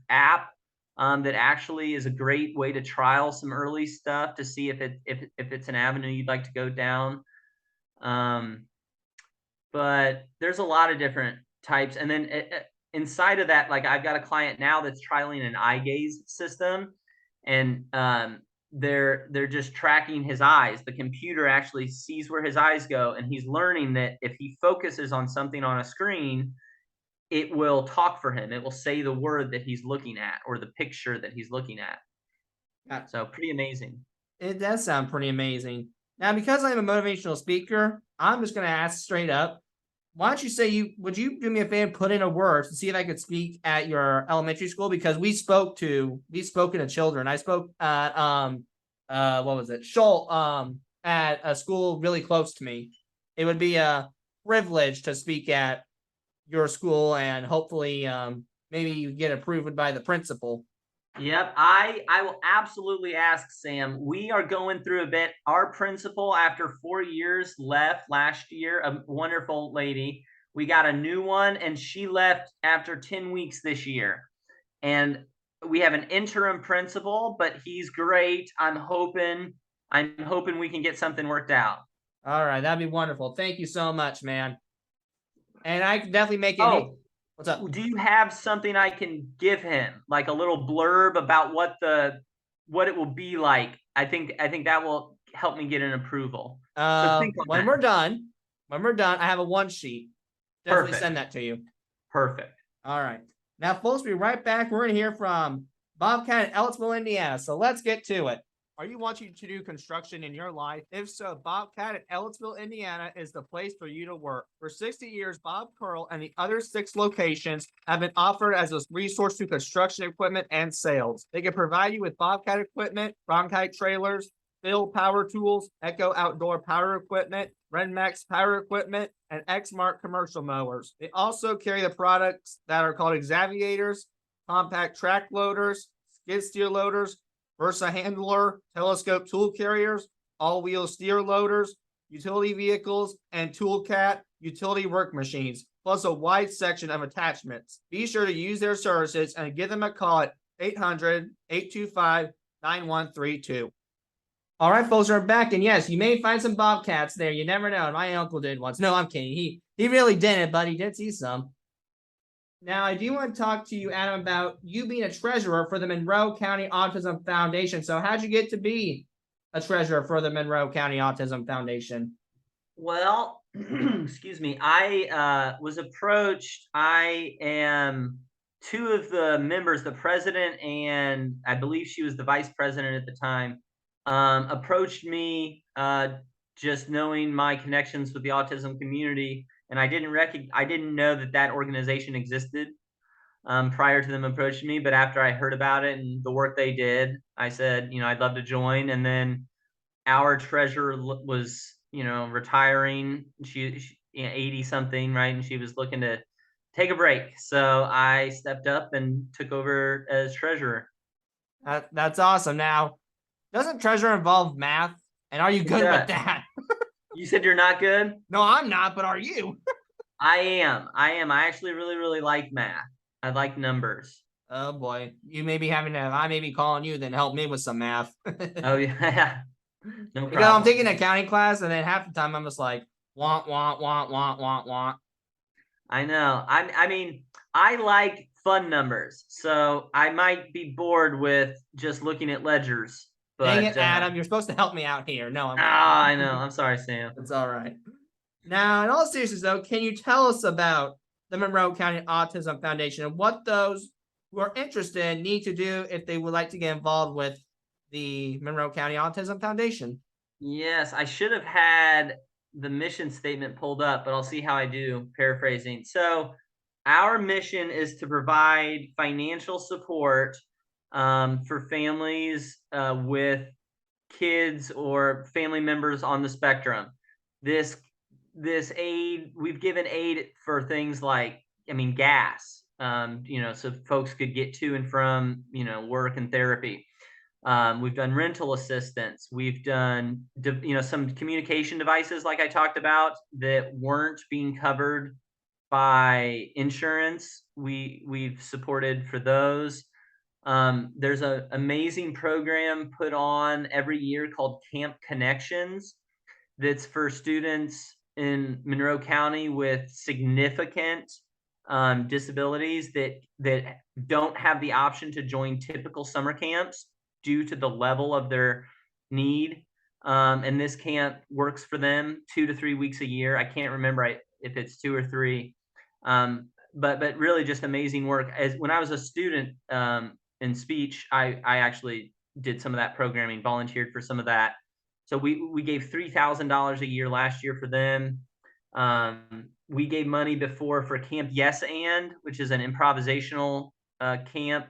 app that actually is a great way to trial some early stuff to see if it's an avenue you'd like to go down. But there's a lot of different types, and then inside of that, like I've got a client now that's trialing an eye gaze system, and they're just tracking his eyes. The computer actually sees where his eyes go, and he's learning that if he focuses on something on a screen, it will talk for him. It will say the word that he's looking at or the picture that he's looking at. So pretty amazing. It does sound pretty amazing. Now, because I'm a motivational speaker, I'm just going to ask straight up. Why don't you say would you do me a favor, put in a word to see if I could speak at your elementary school? Because we've spoken to children. I spoke at what was it? At a school really close to me. It would be a privilege to speak at your school, and hopefully maybe you get approved by the principal. Yep, I will absolutely ask Sam. We are going through a bit. Our principal, after 4 years, left last year, a wonderful lady. We got a new one, and she left after 10 weeks this year. And we have an interim principal, but he's great. I'm hoping we can get something worked out. All right, that'd be wonderful. Thank you so much, man. And I can definitely make it. Oh, what's up? Do you have something I can give him, like a little blurb about what it will be like? I think that will help me get an approval. So When we're done, I have a one sheet. Definitely Perfect. send that to you. Perfect. All right. Now, folks, we'll be right back. We're going to hear from Bobcat in Ellisville, Indiana. So let's get to it. Are you wanting to do construction in your life? If so, Bobcat in Ellisville, Indiana is the place for you to work. For 60 years, Bob Curl and the other 6 locations have been offered as a resource to construction equipment and sales. They can provide you with Bobcat equipment, Bronchite trailers, Phil power tools, Echo outdoor power equipment, Renmax power equipment, and Exmark commercial mowers. They also carry the products that are called Exaviators, compact track loaders, skid steer loaders, Versa handler, telescope tool carriers, all-wheel steer loaders, utility vehicles, and Toolcat utility work machines, plus a wide section of attachments. Be sure to use their services and give them a call at 800-825-9132. All right, folks, we're back, and yes, you may find some Bobcats there. You never know. My uncle did once. No, I'm kidding. He really didn't, but he did see some. Now, I do want to talk to you, Adam, about you being a treasurer for the Monroe County Autism Foundation. So how'd you get to be a treasurer for the Monroe County Autism Foundation? Well, excuse me. I was approached. I am 2 of the members, the president, and I believe she was the vice president at the time, approached me, just knowing my connections with the autism community, and I didn't know that organization existed prior to them approaching me. But after I heard about it and the work they did, I said, I'd love to join. And then our treasurer was, retiring. She 80 something, right? And she was looking to take a break. So I stepped up and took over as treasurer. That's awesome. Now, doesn't treasure involve math? And are you good with that? You said you're not good? No, I'm not, but are you? I am. I actually really, really like math. I like numbers. Oh boy. I may be calling you, then help me with some math. Oh yeah. No Because I'm problem. taking an accounting class, and then half the time I'm just like, want. I know. I mean, I like fun numbers, so I might be bored with just looking at ledgers. But dang it, Adam, you're supposed to help me out here. No, I know. I'm sorry, Sam. It's all right. Now, in all seriousness, though, can you tell us about the Monroe County Autism Foundation and what those who are interested need to do if they would like to get involved with the Monroe County Autism Foundation? Yes, I should have had the mission statement pulled up, but I'll see how I do, paraphrasing. So our mission is to provide financial support for families with kids or family members on the spectrum. This aid, we've given aid for things like, gas, so folks could get to and from, work and therapy. We've done rental assistance. We've done, some communication devices, like I talked about, that weren't being covered by insurance. We've supported for those. There's an amazing program put on every year called Camp Connections that's for students in Monroe County with significant disabilities that don't have the option to join typical summer camps due to the level of their need. And this camp works for them 2 to 3 weeks a year. I can't remember if it's 2 or 3. But really just amazing work. As when I was a student in speech, I actually did some of that programming, volunteered for some of that. So we gave $3,000 a year last year for them. We gave money before for Camp Yes And, which is an improvisational camp.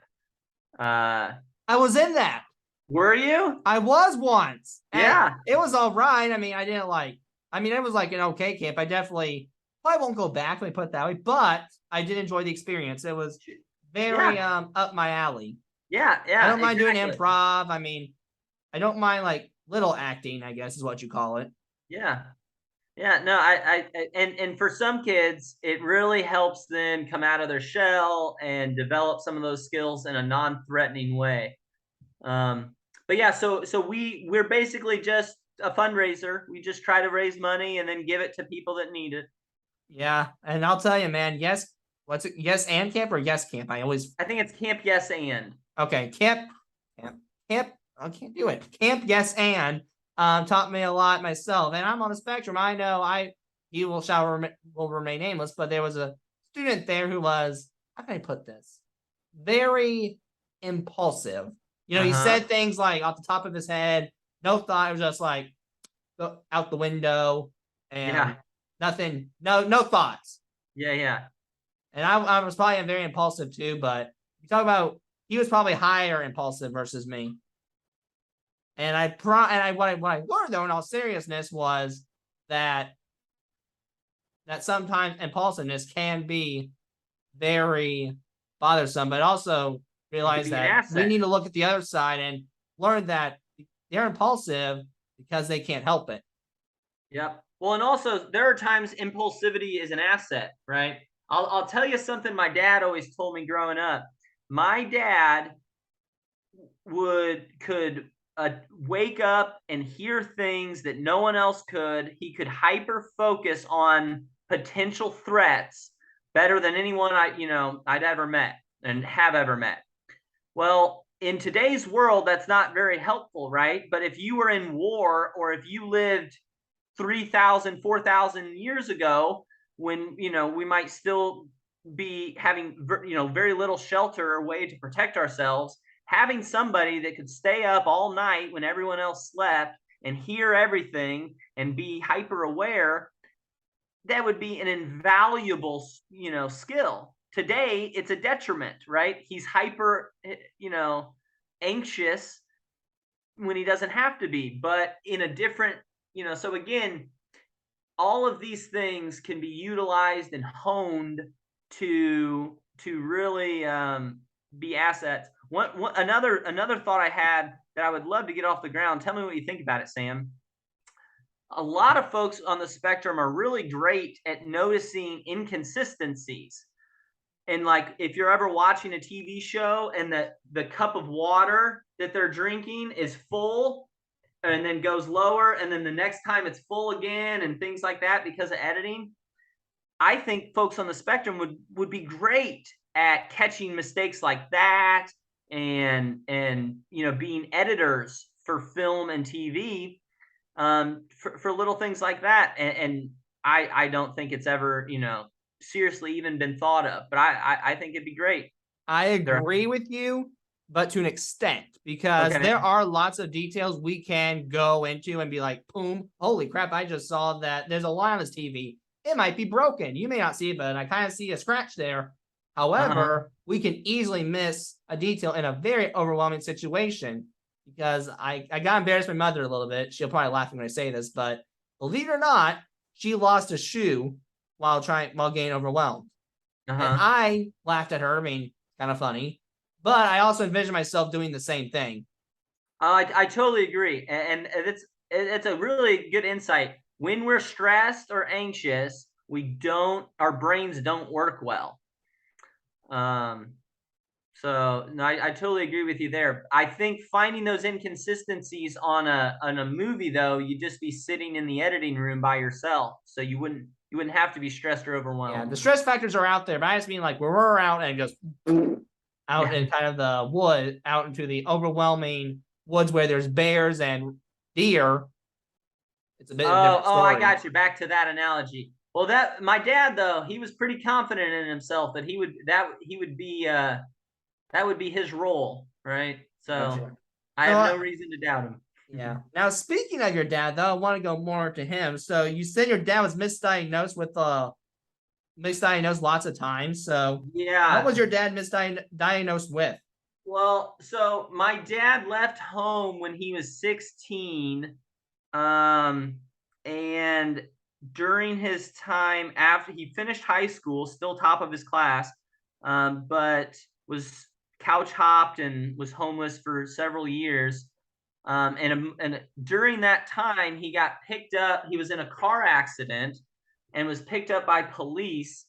I was in that. Were you? I was once. Yeah. It was all right. It was like an okay camp. I probably won't go back, let me put it that way, but I did enjoy the experience. It was very up my alley. Yeah. I don't mind doing improv. I don't mind like little acting, I guess is what you call it. Yeah. No, and for some kids, it really helps them come out of their shell and develop some of those skills in a non-threatening way. But yeah, so we're basically just a fundraiser. We just try to raise money and then give it to people that need it. Yeah, and I'll tell you, man. Yes, what's it? Yes and camp or yes camp? I think it's Camp Yes And. Okay, camp. I can't do it. Camp Yes And taught me a lot myself, and I'm on a spectrum. I know he will remain nameless, but there was a student there who was, how can I put this? Very impulsive. He said things like off the top of his head, no thought. It was just like out the window and nothing, no thoughts. Yeah. And I was probably very impulsive too, but you talk about, he was probably higher impulsive versus me. And what I learned though, in all seriousness, was that sometimes impulsiveness can be very bothersome, but also realize that we need to look at the other side and learn that they're impulsive because they can't help it. Yep. Well, and also there are times impulsivity is an asset, right? I'll tell you something my dad always told me growing up. My dad could wake up and hear things that no one else could. He could hyper focus on potential threats better than anyone I'd ever met and have ever met. Well, in today's world, that's not very helpful, right? But if you were in war, or if you lived 3,000, 4,000 years ago, when, we might still be having, very little shelter or way to protect ourselves, having somebody that could stay up all night when everyone else slept and hear everything and be hyper aware, that would be an invaluable, skill. Today, it's a detriment, right? He's hyper, anxious when he doesn't have to be, but in a different, so again, all of these things can be utilized and honed to really be assets. Another thought I had that I would love to get off the ground. Tell me what you think about it, Sam. A lot of folks on the spectrum are really great at noticing inconsistencies. And like if you're ever watching a TV show and the cup of water that they're drinking is full and then goes lower, and then the next time it's full again, and things like that because of editing. I think folks on the spectrum would be great at catching mistakes like that, and being editors for film and TV, for little things like that. And I don't think it's ever seriously even been thought of, but I think it'd be great. I agree with you, but to an extent, because Okay. there are lots of details we can go into and be like, boom, holy crap, I just saw that there's a line on this TV. It might be broken. You may not see it, but I kind of see a scratch there. However, we can easily miss a detail in a very overwhelming situation, because I got embarrassed my mother a little bit. She'll probably laugh when I say this, but believe it or not, she lost a shoe while getting overwhelmed. And I laughed at her, I mean, kind of funny, but I also envision myself doing the same thing. I totally agree, and it's a really good insight. When we're stressed or anxious, our brains don't work well. So no, I totally agree with you there. I think finding those inconsistencies on a movie, though, you'd just be sitting in the editing room by yourself, so you wouldn't have to be stressed or overwhelmed. Yeah, the stress factors are out there, but I just mean like where we're out and it goes out in kind of the wood, out into the overwhelming woods where there's bears and deer. It's a bit of a different story. I got you. Back to that analogy. Well, my dad, though, he was pretty confident in himself that he would be that would be his role, right? So Gotcha. I have no reason to doubt him. Yeah. Now, speaking of your dad, though, I want to go more to him. So you said your dad was misdiagnosed lots of times. So yeah, what was your dad misdiagnosed with? Well, so my dad left home when he was 16, and during his time after he finished high school, still top of his class, but was couch hopped and was homeless for several years. And during that time, he got picked up. He was in a car accident and was picked up by police.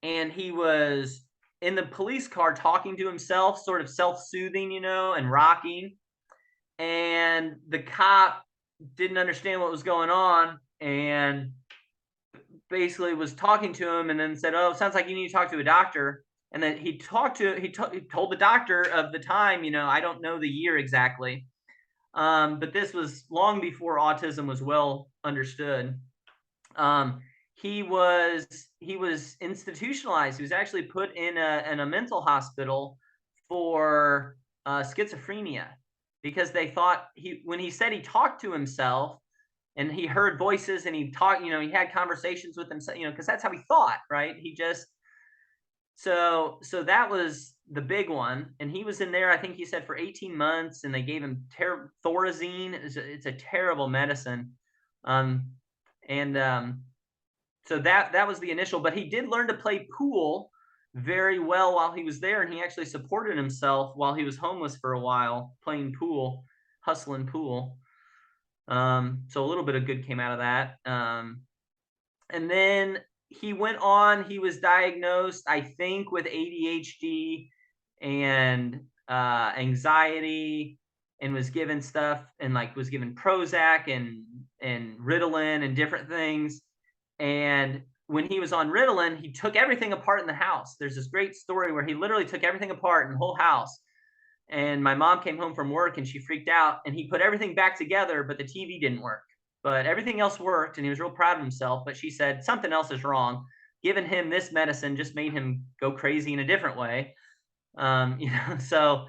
And he was in the police car talking to himself, sort of self-soothing, and rocking. And the cop didn't understand what was going on and basically was talking to him, and then said, "Oh, sounds like you need to talk to a doctor." And then he told the doctor of the time, I don't know the year exactly, but this was long before autism was well understood. He was institutionalized. He was actually put in a mental hospital for schizophrenia, because they thought when he said he talked to himself and he heard voices and he talked, he had conversations with himself, because that's how he thought, right? So that was the big one. And he was in there, I think he said, for 18 months, and they gave him Thorazine. It's a terrible medicine. So that was the initial, but he did learn to play pool very well while he was there. And he actually supported himself while he was homeless for a while, playing pool, hustling pool. So a little bit of good came out of that. And then he went on, he was diagnosed, I think, with ADHD and anxiety, and was given stuff, and was given Prozac and Ritalin and different things. And when he was on Ritalin, he took everything apart in the house. There's this great story where he literally took everything apart in the whole house. And my mom came home from work and she freaked out, and he put everything back together, but the TV didn't work. But everything else worked, and he was real proud of himself. But she said something else is wrong. Giving him this medicine just made him go crazy in a different way. So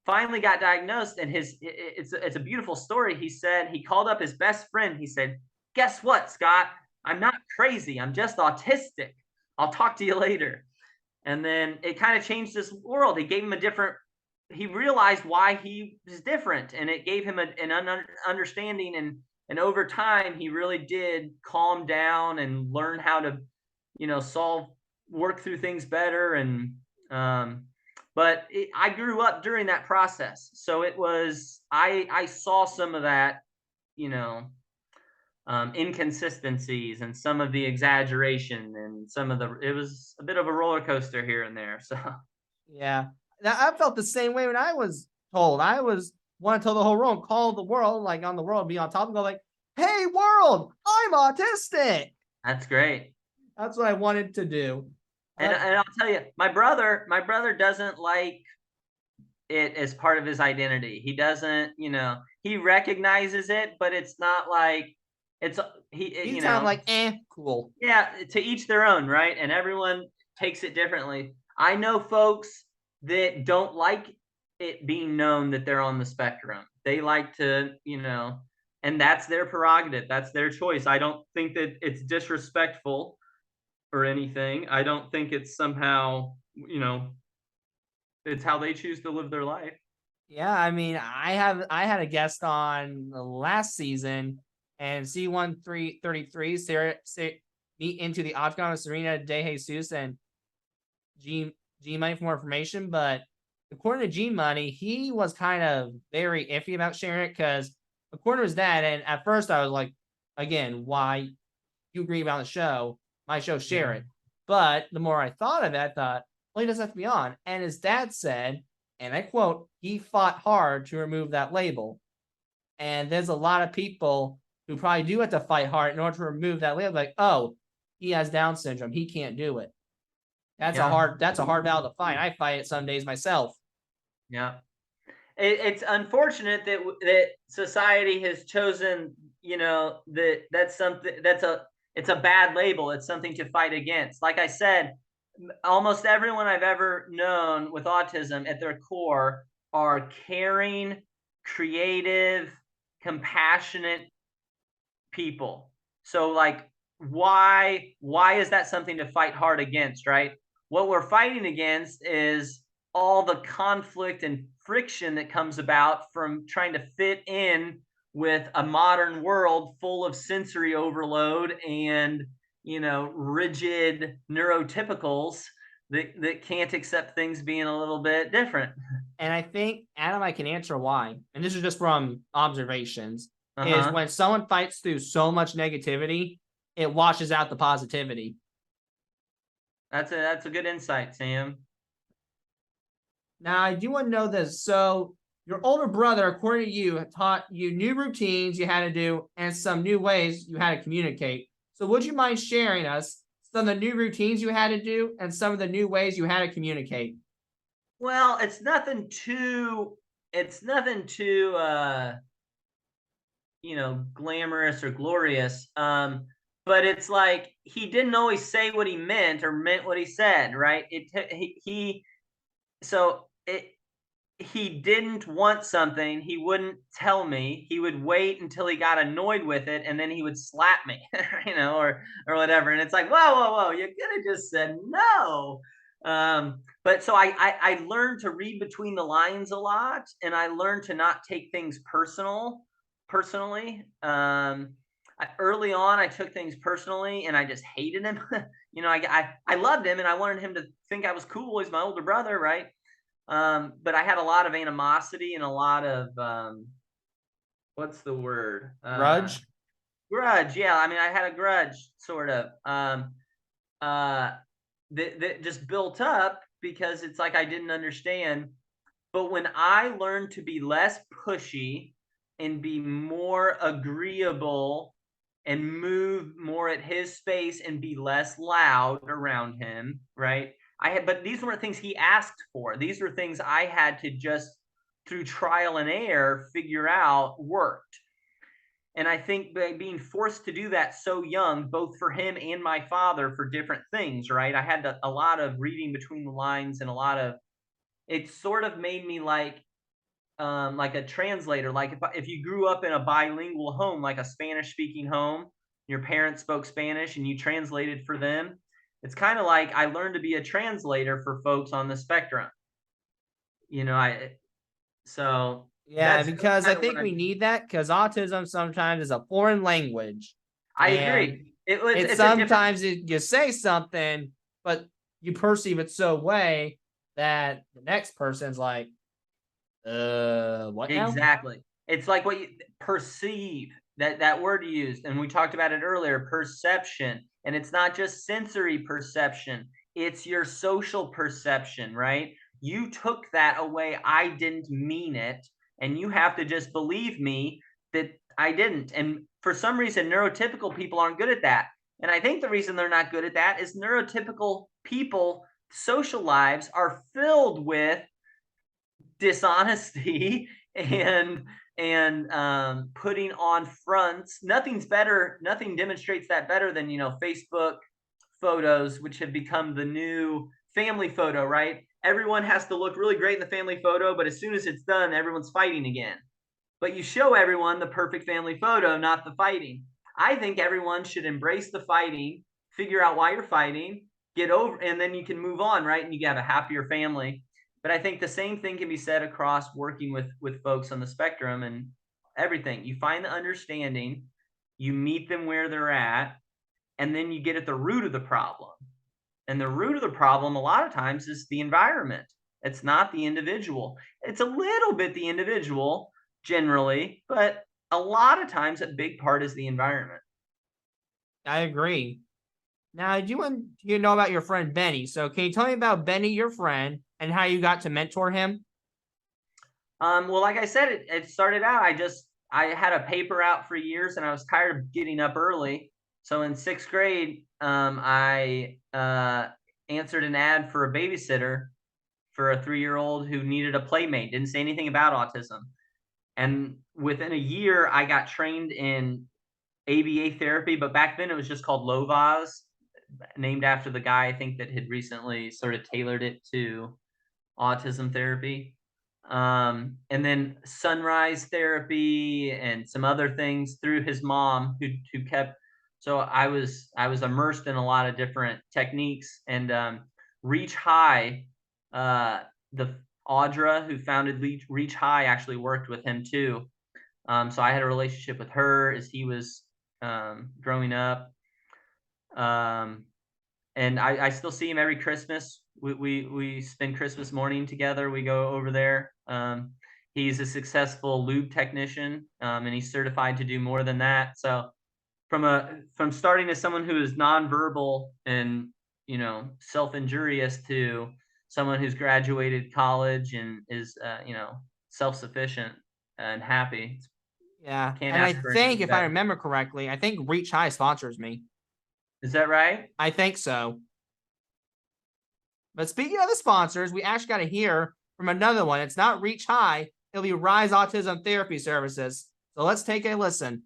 finally got diagnosed, and it's a beautiful story. He said he called up his best friend. He said, "Guess what, Scott? I'm not crazy. I'm just autistic. I'll talk to you later. And then it kind of changed his world. It gave him he realized why he was different, and it gave him an understanding. And over time, he really did calm down and learn how to, work through things better. And, I grew up during that process. So I saw some of that, you know, inconsistencies and some of the exaggeration and it was a bit of a roller coaster here and there. So Yeah. Now, I felt the same way when I was told. I was want to tell the whole world, call the world, like on the world, be on top and go like, "Hey world, I'm autistic." that's great. That's what I wanted to do. And I'll tell you, my brother doesn't like it as part of his identity. He doesn't, he recognizes it, but it's not like it's He's kind of like, cool. yeah, to each their own, right? And everyone takes it differently. I know folks that don't like it being known that they're on the spectrum. They like to, and that's their prerogative. That's their choice. I don't think that it's disrespectful or anything. I don't think it's somehow, it's how they choose to live their life. Yeah, I mean, I had a guest on the last season, and C1333 Sarah meet into the octagon with Serena De Jesus and G Money for more information. But according to G Money, he was kind of very iffy about sharing it because according to his dad, and at first I was like, again, why you agree about the show? My show, share it. But the more I thought of it, I thought, well, he doesn't have to be on. And his dad said, and I quote, he fought hard to remove that label. And there's a lot of people who probably do have to fight hard in order to remove that label. Like, oh, he has Down syndrome. He can't do it. That's a hard battle to fight. I fight it some days myself. Yeah. It's unfortunate that society has chosen, it's a bad label. It's something to fight against. Like I said, almost everyone I've ever known with autism at their core are caring, creative, compassionate people. So like, why is that something to fight hard against, right? What we're fighting against is all the conflict and friction that comes about from trying to fit in with a modern world full of sensory overload and rigid neurotypicals that can't accept things being a little bit different. And I think, Adam, I can answer why. And this is just from observations. Is when someone fights through so much negativity, it washes out the positivity. That's a good insight, Sam. Now, I do want to know this. So, your older brother, according to you, taught you new routines you had to do and some new ways you had to communicate. So, would you mind sharing us some of the new routines you had to do and some of the new ways you had to communicate? Well, it's nothing too glamorous or glorious. But it's like he didn't always say what he meant or meant what he said, right? He didn't want something, he wouldn't tell me. He would wait until he got annoyed with it, and then he would slap me, or whatever. And it's like, whoa, you could have just said no. But so I learned to read between the lines a lot, and I learned to not take things personally. Early on, I took things personally, and I just hated him. I loved him, and I wanted him to think I was cool. He's my older brother, right? But I had a lot of animosity and a lot of what's the word? Grudge? Grudge, yeah. I mean, I had a grudge, sort of. That just built up because it's like I didn't understand. But when I learned to be less pushy and be more agreeable and move more at his space and be less loud around him, right? But these weren't things he asked for. These were things I had to just, through trial and error, figure out worked. And I think by being forced to do that so young, both for him and my father, for different things, right? I had a lot of reading between the lines and it sort of made me like a translator. Like if you grew up in a bilingual home, like a Spanish speaking home, your parents spoke Spanish and you translated for them. It's kind of like I learned to be a translator for folks on the spectrum. You know, Yeah, that's because I kind of what think we need that because autism sometimes is a foreign language. I And agree. It's it's a different. sometimes you say something, but you perceive it so way that the next person's like, what now? Exactly. It's like what you perceive, that word you used, and we talked about it earlier, perception. And it's not just sensory perception, it's your social perception, right? You took that away. I didn't mean it. And you have to just believe me that I didn't. And for some reason, neurotypical people aren't good at that. And I think the reason they're not good at that is neurotypical people, social lives are filled with dishonesty and putting on fronts. Nothing demonstrates that better than, Facebook photos, which have become the new family photo, right? Everyone has to look really great in the family photo, but as soon as it's done, everyone's fighting again. But you show everyone the perfect family photo, not the fighting. I think everyone should embrace the fighting, figure out why you're fighting, get over, and then you can move on, right? And you have a happier family. But I think the same thing can be said across working with folks on the spectrum and everything. You find the understanding, you meet them where they're at, and then you get at the root of the problem. And the root of the problem a lot of times is the environment. It's not the individual. It's a little bit the individual generally, but a lot of times a big part is the environment. I agree. Now, you know about your friend Benny? So, can you tell me about Benny, your friend, and how you got to mentor him? Well, like I said, it started out, I had a paper out for years and I was tired of getting up early. So in sixth grade, I answered an ad for a babysitter for a 3-year-old who needed a playmate, didn't say anything about autism. And within a year, I got trained in ABA therapy, but back then it was just called Lovaz, named after the guy I think that had recently sort of tailored it to autism therapy. And then sunrise therapy and some other things through his mom who kept. So I was immersed in a lot of different techniques and Reach High. The Audra who founded Reach High actually worked with him too. So I had a relationship with her as he was growing up. And I still see him every Christmas. We spend Christmas morning together. We go over there. He's a successful lube technician, and he's certified to do more than that. So from starting as someone who is nonverbal and self-injurious to someone who's graduated college and is self-sufficient and happy. Yeah, Can't and I ask for think anything if I better. remember correctly, I think Reach High sponsors me. Is that right? I think so. But speaking of the sponsors, we actually got to hear from another one. It's not Reach High. It'll be Rise Autism Therapy Services. So let's take a listen.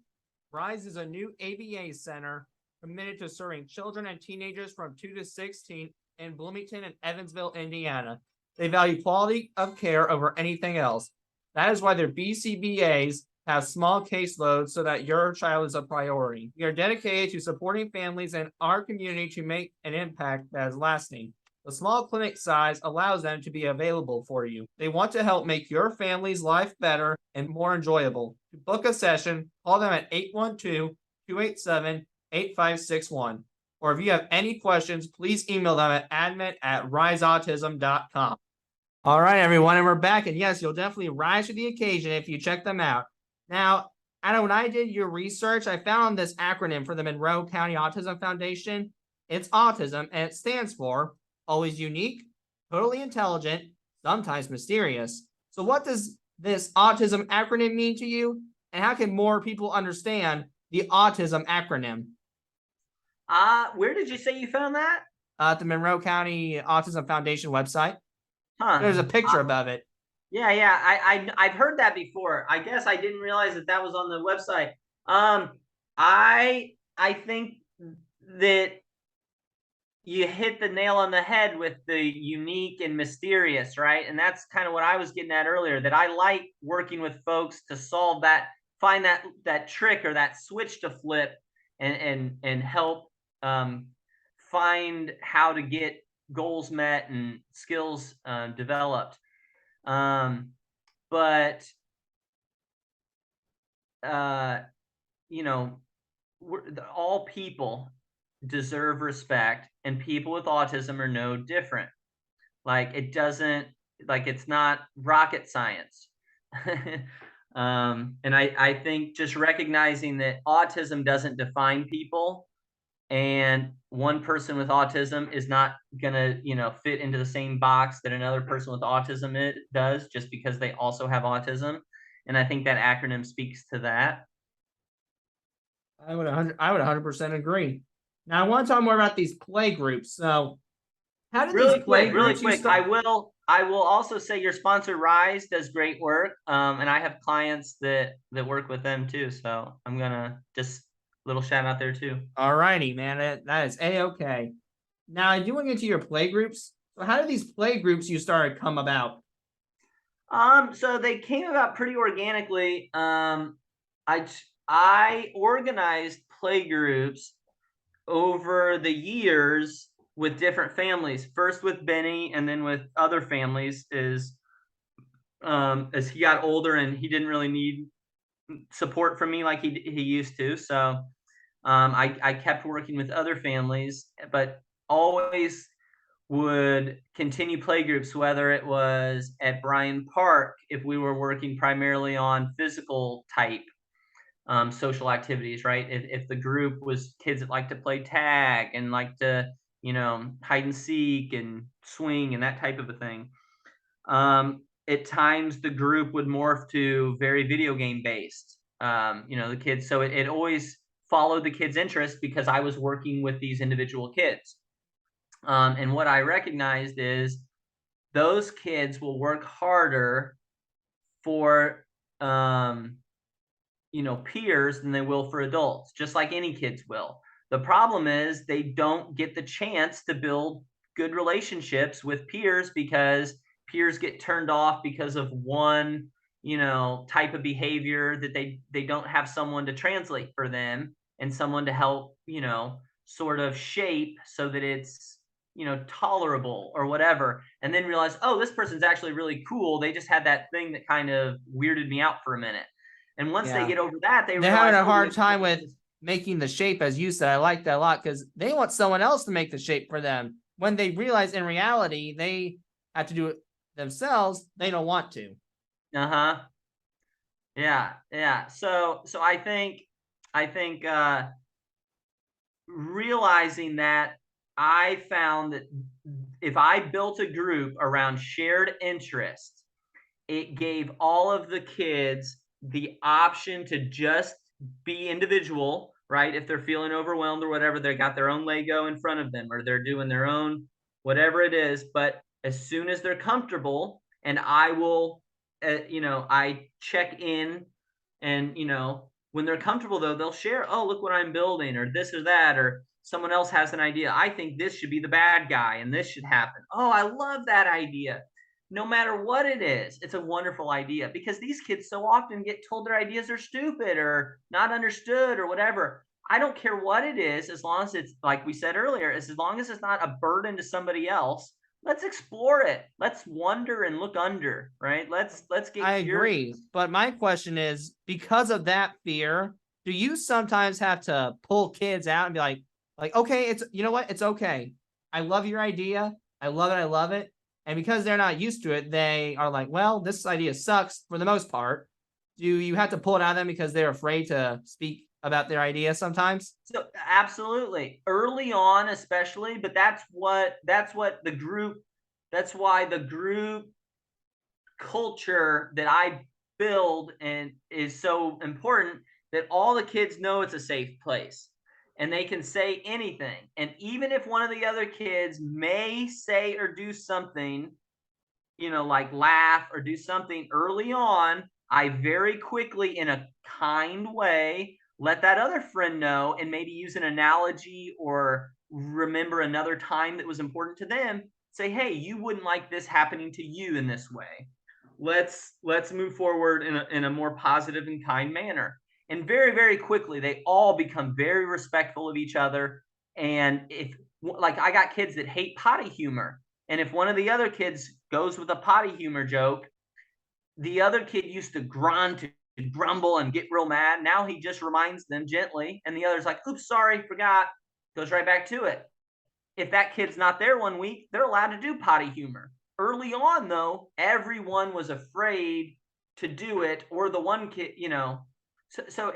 Rise is a new ABA center committed to serving children and teenagers from 2 to 16 in Bloomington and Evansville, Indiana. They value quality of care over anything else. That is why their BCBAs have small caseloads so that your child is a priority. We are dedicated to supporting families in our community to make an impact that is lasting. The small clinic size allows them to be available for you. They want to help make your family's life better and more enjoyable. To book a session, call them at 812-287-8561. Or if you have any questions, please email them at admin@riseautism.com. All right, everyone, and we're back. And yes, you'll definitely rise to the occasion if you check them out. Now, Anna, when I did your research, I found this acronym for the Monroe County Autism Foundation. It's autism, and it stands for always unique, totally intelligent, sometimes mysterious. So what does this autism acronym mean to you? And how can more people understand the autism acronym? Where did you say you found that? At the Monroe County Autism Foundation website. Huh. There's a picture above it. Yeah. I've heard that before. I guess I didn't realize that was on the website. I think that you hit the nail on the head with the unique and mysterious, right? And that's kind of what I was getting at earlier, that I like working with folks to solve that, find that trick or that switch to flip and help find how to get goals met and skills developed. But you know, all people deserve respect, and people with autism are no different. Like it's not rocket science. And I think just recognizing that autism doesn't define people, and one person with autism is not gonna, fit into the same box that another person with autism does, just because they also have autism. And I think that acronym speaks to that. I would 100% agree. Now I want to talk more about these play groups. So how did these play Really groups you quick. I start? will also say your sponsor Rise does great work. And I have clients that work with them too. So I'm gonna just little shout out there too. All righty, man. That is a-okay. Now I do want to get to your play groups. So how did these play groups you started come about? So they came about pretty organically. I organized play groups over the years with different families. First with Benny, and then with other families. As he got older and he didn't really need support from me like he used to. So I kept working with other families, but always would continue play groups, whether it was at Bryan Park, if we were working primarily on physical type social activities, right? If the group was kids that like to play tag and like to, hide and seek and swing and that type of a thing. At times the group would morph to very video game based, the kids. So it always followed the kids' interest because I was working with these individual kids. And what I recognized is those kids will work harder for, peers than they will for adults, just like any kids will. The problem is they don't get the chance to build good relationships with peers because peers get turned off because of one, type of behavior that they don't have someone to translate for them and someone to help, sort of shape so that it's, tolerable or whatever, and then realize, oh, this person's actually really cool. They just had that thing that kind of weirded me out for a minute. And once they Yeah. get over that, they They're realize, having a oh, hard time with making the shape, as you said. I like that a lot because they want someone else to make the shape for them. When they realize in reality they have to do it themselves, they don't want to. uh-huh. Yeah. So I think realizing that, I found that if I built a group around shared interest, it gave all of the kids the option to just be individual, right? If they're feeling overwhelmed or whatever, they got their own Lego in front of them, or they're doing their own whatever it is. But as soon as they're comfortable, and I will, I check in, and when they're comfortable, though, they'll share, oh, look what I'm building, or this or that, or someone else has an idea. I think this should be the bad guy and this should happen. Oh, I love that idea. No matter what it is, it's a wonderful idea, because these kids so often get told their ideas are stupid or not understood or whatever. I don't care what it is, as long as it's, like we said earlier, as long as it's not a burden to somebody else. Let's explore it. Let's wonder and look under, right? Let's get I curious. agree. But my question is, because of that fear, do you sometimes have to pull kids out and be like, okay, it's, you know what? It's okay. I love your idea. I love it. I love it. And because they're not used to it, they are like, well, this idea sucks for the most part. Do you have to pull it out of them because they're afraid to speak about their idea sometimes? So absolutely, early on, especially, but that's why the group culture that I build and is so important, that all the kids know it's a safe place and they can say anything. And even if one of the other kids may say or do something, like laugh or do something early on, I very quickly, in a kind way, let that other friend know, and maybe use an analogy or remember another time that was important to them. Say, hey, you wouldn't like this happening to you in this way. Let's move forward in a more positive and kind manner. And very, very quickly, they all become very respectful of each other. And if, like, I got kids that hate potty humor. And if one of the other kids goes with a potty humor joke, the other kid used to grunt and grumble and get real mad. Now he just reminds them gently. And the other's like, oops, sorry, forgot. Goes right back to it. If that kid's not there one week, they're allowed to do potty humor. Early on, though, everyone was afraid to do it, or the one kid, you know. So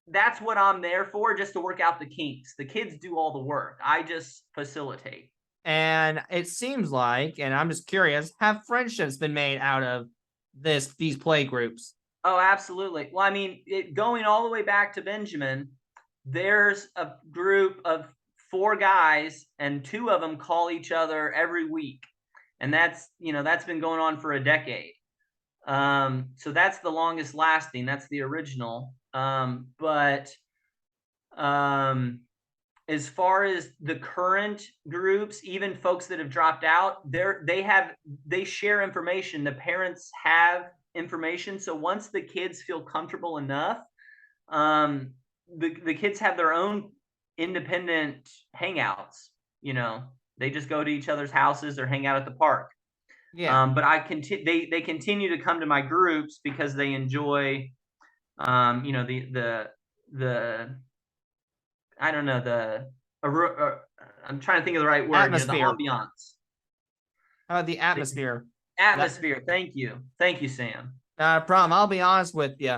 that's what I'm there for, just to work out the kinks. The kids do all the work. I just facilitate. And it seems like, and I'm just curious, have friendships been made out of these play groups? Oh, absolutely. Well, I mean, going all the way back to Benjamin, there's a group of 4 guys, and 2 of them call each other every week. And that's been going on for a decade. So that's the longest lasting. That's the original. But as far as the current groups, even folks that have dropped out, they share information. The parents have information. So once the kids feel comfortable enough, the kids have their own independent hangouts. They just go to each other's houses or hang out at the park. Yeah. But they continue to come to my groups because they enjoy, the I don't know, I'm trying to think of the right word. Atmosphere. The ambiance. The atmosphere. Atmosphere. Thank you, Sam. Not a problem. I'll be honest with you.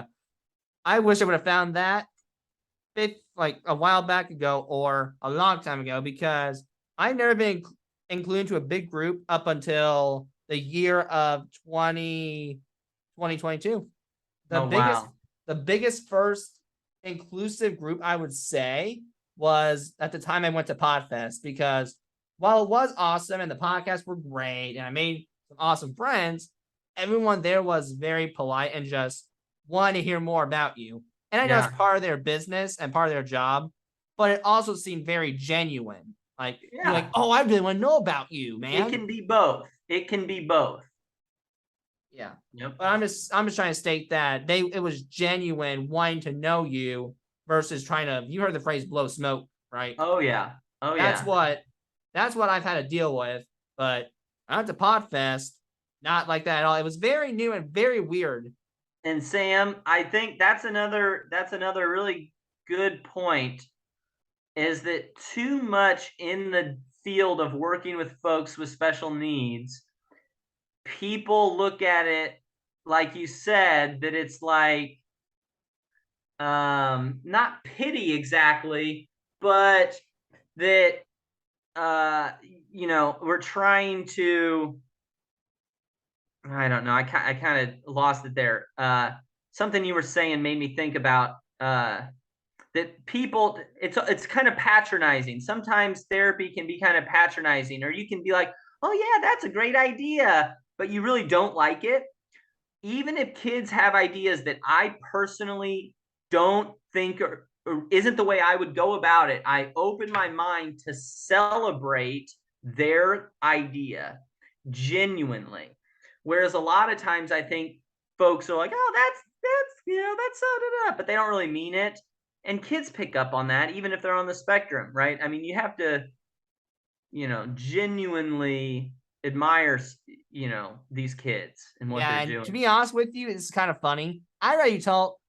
I wish I would have found that like a while back ago or a long time ago, because I've never been included to a big group up until the year of 2022. The biggest first inclusive group, I would say, was at the time I went to Podfest, because while it was awesome and the podcasts were great and I made some awesome friends, everyone there was very polite and just wanted to hear more about you. And I know it's part of their business and part of their job, but it also seemed very genuine. Like, you're like, oh, I really want to know about you, man. It can be both. Yeah. Yep. But I'm just trying to state that it was genuine wanting to know you versus trying to, you heard the phrase blow smoke, right? Oh yeah. That's what I've had to deal with. But I went to Podfest, not like that at all. It was very new and very weird. And Sam, I think that's another really good point, is that too much in the field of working with folks with special needs, people look at it, like you said, that it's like, not pity exactly, but that, we're trying to, I don't know. I kind of lost it there. Something you were saying made me think about, that people, it's kind of patronizing. Sometimes therapy can be kind of patronizing, or you can be like, oh yeah, that's a great idea, but you really don't like it. Even if kids have ideas that I personally don't think or isn't the way I would go about it, I open my mind to celebrate their idea genuinely. Whereas a lot of times I think folks are like, oh, that's so da-da, but they don't really mean it. And kids pick up on that, even if they're on the spectrum, right? I mean, you have to, genuinely admire, these kids and what they're doing. To be honest with you, it's kind of funny. I ready to tell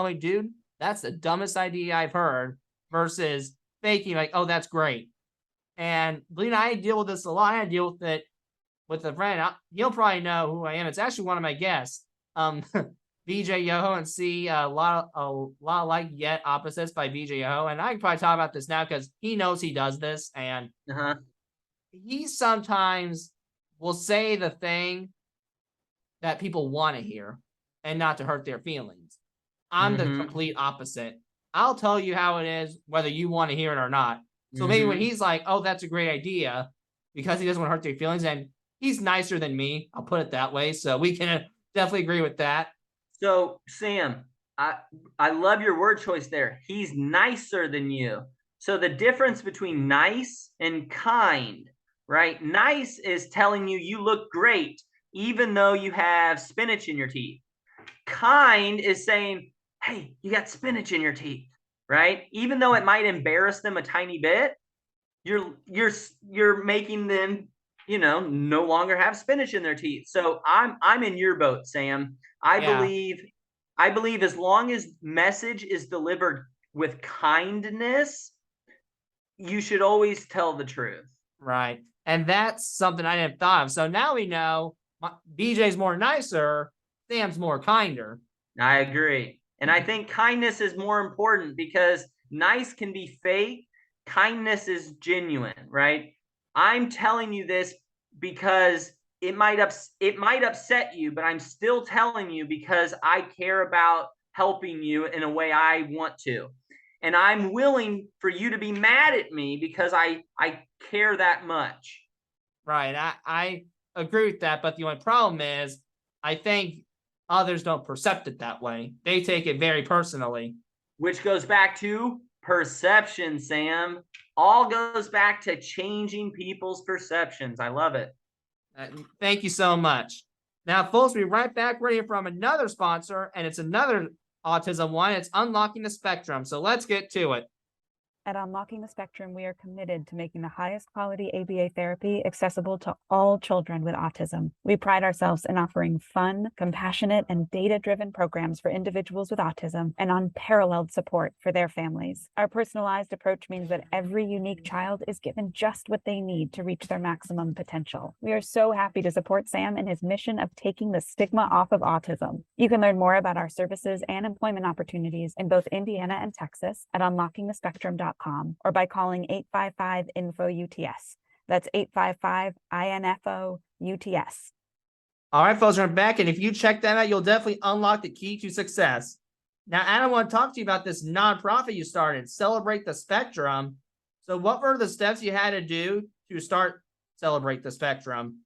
me, dude, that's the dumbest idea I've heard, versus faking like, oh, that's great. And Glenn, I deal with this a lot. I deal with it with a friend. You'll probably know who I am. It's actually one of my guests, VJ Yoho, and see a lot like yet opposites by VJ Yoho. And I can probably talk about this now because he knows he does this, and he sometimes will say the thing that people want to hear and not to hurt their feelings. I'm the complete opposite. I'll tell you how it is, whether you want to hear it or not. So maybe when he's like, oh, that's a great idea, because he doesn't want to hurt their feelings, and he's nicer than me, I'll put it that way. So we can definitely agree with that. So Sam, I love your word choice there. He's nicer than you. So the difference between nice and kind, right? Nice is telling you look great, even though you have spinach in your teeth. Kind is saying, hey, you got spinach in your teeth, right? Even though it might embarrass them a tiny bit, you're making them, no longer have spinach in their teeth. So I'm in your boat, Sam. I Yeah. believe as long as message is delivered with kindness, you should always tell the truth. Right. And that's something I didn't thought of. So now we know BJ's more nicer, Sam's more kinder. I agree. And I think kindness is more important because nice can be fake. Kindness is genuine, right? I'm telling you this because it might upset you, but I'm still telling you because I care about helping you in a way I want to. And I'm willing for you to be mad at me because I care that much. Right. I agree with that. But the only problem is, I think others don't perceive it that way. They take it very personally. Which goes back to perception, Sam. All goes back to changing people's perceptions. I love it. Thank you so much. Now, folks, we'll be right back. We're here from another sponsor, and it's another autism one. It's Unlocking the Spectrum. So let's get to it. At Unlocking the Spectrum, we are committed to making the highest quality ABA therapy accessible to all children with autism. We pride ourselves in offering fun, compassionate, and data-driven programs for individuals with autism and unparalleled support for their families. Our personalized approach means that every unique child is given just what they need to reach their maximum potential. We are so happy to support Sam in his mission of taking the stigma off of autism. You can learn more about our services and employment opportunities in both Indiana and Texas at unlockingthespectrum.com. or by calling 855-INFO-UTS. That's 855-INFO-UTS. All right, folks, we're back. And if you check that out, you'll definitely unlock the key to success. Now, Adam, I want to talk to you about this nonprofit you started, Celebrate the Spectrum. So what were the steps you had to do to start Celebrate the Spectrum?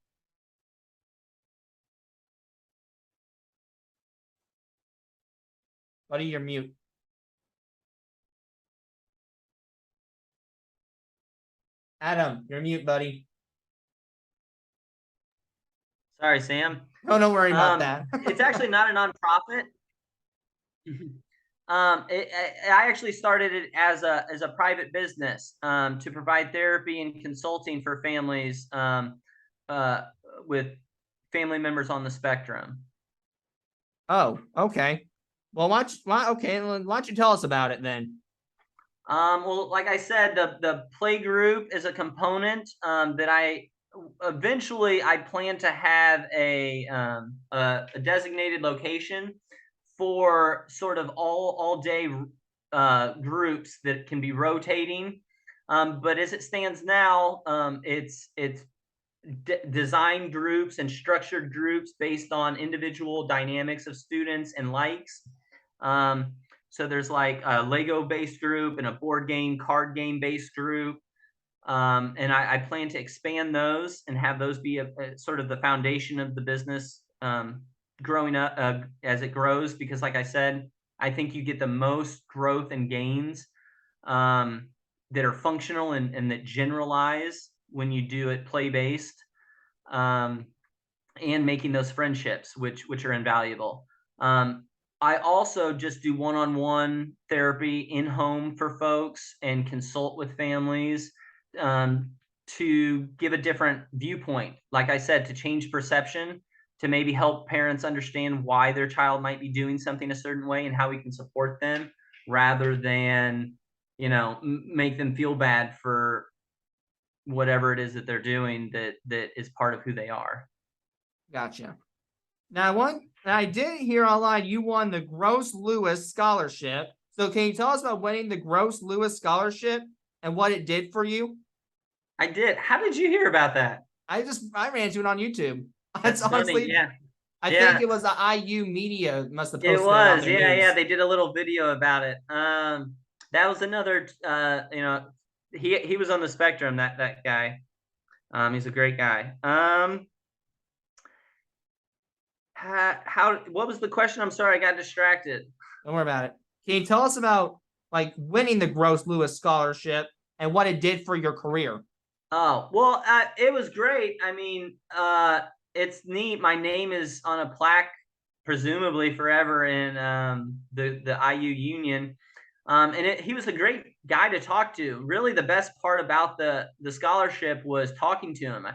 Buddy, you're mute. Adam, you're mute, buddy. Sorry, Sam. Oh, don't worry about that. It's actually not a nonprofit. I actually started it as a private business to provide therapy and consulting for families with family members on the spectrum. Oh, okay. Well, why don't you tell us about it then? Well, like I said, the playgroup is a component that I plan to have a designated location for sort of all day groups that can be rotating. But as it stands now, it's design groups and structured groups based on individual dynamics of students and likes. So there's like a Lego based group and a board game, card game based group. And I plan to expand those and have those be a sort of the foundation of the business growing up as it grows. Because like I said, I think you get the most growth and gains that are functional and that generalize when you do it play based and making those friendships, which are invaluable. I also just do one-on-one therapy in home for folks and consult with families to give a different viewpoint. Like I said, to change perception, to maybe help parents understand why their child might be doing something a certain way and how we can support them rather than, make them feel bad for whatever it is that they're doing that is part of who they are. Gotcha. Now, I did hear online you won the Gross Lewis Scholarship. So can you tell us about winning the Gross Lewis Scholarship and what it did for you? I did. How did you hear about that? I ran into it on YouTube. That's honestly, funny, yeah. I think it was the IU media must have posted it was, it on yeah. They did a little video about it. That was another, he was on the spectrum. That guy, he's a great guy. What was the question? I'm sorry, I got distracted. Don't worry about it. Can you tell us about like winning the Gross Lewis Scholarship and what it did for your career? Oh, well, it was great. I mean, it's neat. My name is on a plaque presumably forever in the IU union. He was a great guy to talk to. Really, the best part about the scholarship was talking to him.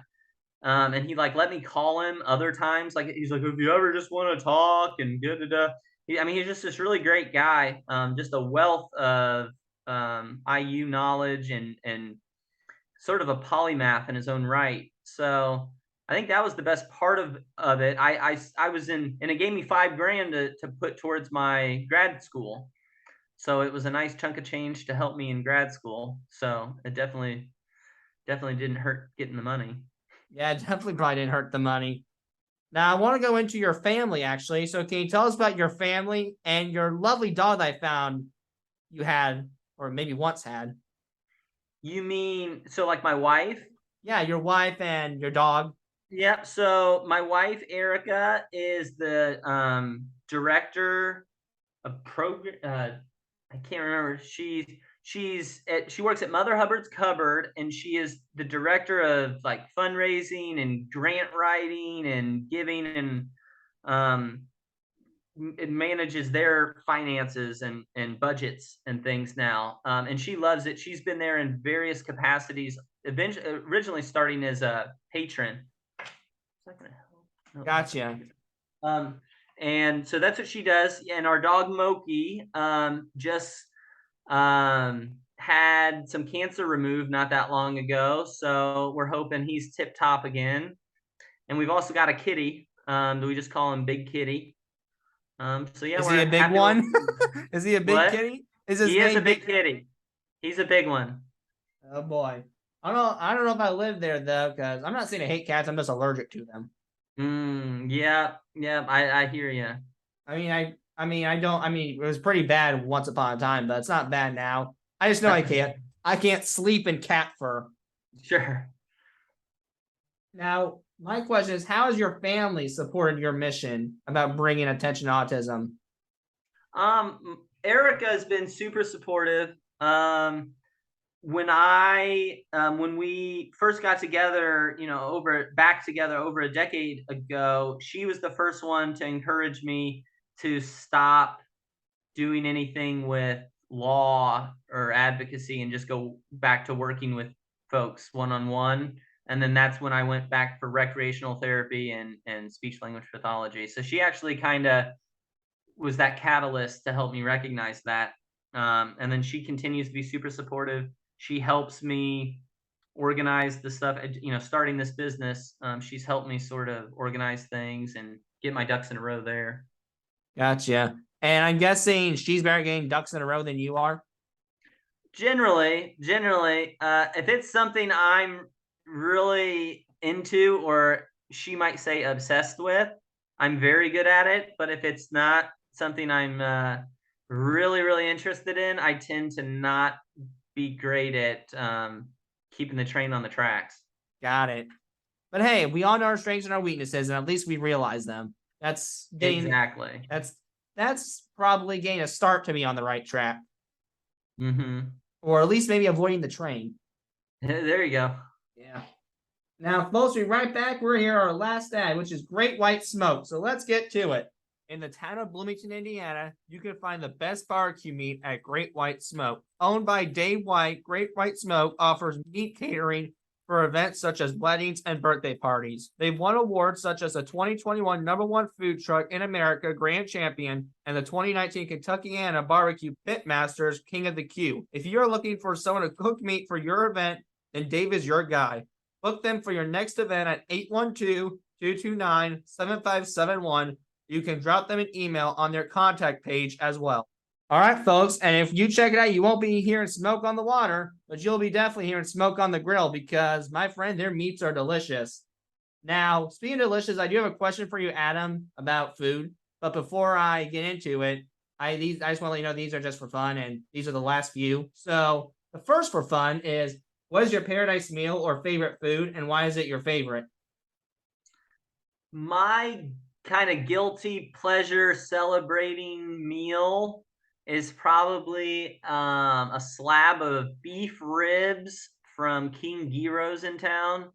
And he like let me call him other times. Like he's like, if you ever just want to talk and da da da. He's just this really great guy. Just a wealth of IU knowledge and sort of a polymath in his own right. So I think that was the best part of it. I was in, and it gave me $5,000 to put towards my grad school. So it was a nice chunk of change to help me in grad school. So it definitely didn't hurt getting the money. Yeah, it definitely probably didn't hurt the money. Now I want to go into your family actually. So can you tell us about your family and your lovely dog that I found you had, or maybe once had? You mean, so like my wife? Yeah, your wife and your dog. Yep. So my wife, Erica, is the director of program. I can't remember. She works at Mother Hubbard's Cupboard, and she is the director of like fundraising and grant writing and giving, and it manages their finances and budgets and things now. And she loves it. She's been there in various capacities, originally starting as a patron. Is that gonna help? No. Gotcha. And so that's what she does. And our dog Moki just had some cancer removed not that long ago. So we're hoping he's tip top again. And we've also got a kitty. We just call him Big Kitty. So yeah, Is we're he a big happy one? with- Is he a big What? kitty? Is his He is name a big kitty. He's a big one. Oh boy. I don't know if I live there though, because I'm not saying I hate cats, I'm just allergic to them. Yeah, I hear you. It was pretty bad once upon a time, but it's not bad now. I just know I can't sleep in cat fur. Sure. Now, my question is, how has your family supported your mission about bringing attention to autism? Erica has been super supportive. When we first got together, back together over a decade ago, she was the first one to encourage me to stop doing anything with law or advocacy and just go back to working with folks one-on-one. And then that's when I went back for recreational therapy and speech language pathology. So she actually kind of was that catalyst to help me recognize that. And then she continues to be super supportive. She helps me organize the stuff, starting this business. She's helped me sort of organize things and get my ducks in a row there. Gotcha. And I'm guessing she's better getting ducks in a row than you are? Generally, if it's something I'm really into, or she might say obsessed with, I'm very good at it. But if it's not something I'm really, really interested in, I tend to not be great at keeping the train on the tracks. Got it. But hey, we all know our strengths and our weaknesses, and at least we realize them. That's Exactly. That's probably getting a start to be on the right track. Mm-hmm. Or at least maybe avoiding the train. There you go. Yeah. Now, folks, we'll be right back. We're here, our last ad, which is Great White Smoke. So let's get to it. In the town of Bloomington, Indiana, you can find the best barbecue meat at Great White Smoke. Owned by Dave White, Great White Smoke offers meat catering for events such as weddings and birthday parties. They've won awards such as the 2021 #1 food truck in America Grand Champion and the 2019 Kentuckyana Barbecue Pitmasters King of the Q. If you're looking for someone to cook meat for your event, then Dave is your guy. Book them for your next event at 812-229-7571. You can drop them an email on their contact page as well. All right, folks, and if you check it out, you won't be hearing smoke on the water, but you'll be definitely hearing smoke on the grill because, my friend, their meats are delicious. Now, speaking of delicious, I do have a question for you, Adam, about food. But before I get into it, I just want to let you know these are just for fun, and these are the last few. So the first for fun is, what is your paradise meal or favorite food, and why is it your favorite? My kind of guilty pleasure celebrating meal is probably a slab of beef ribs from King Gyro's in town.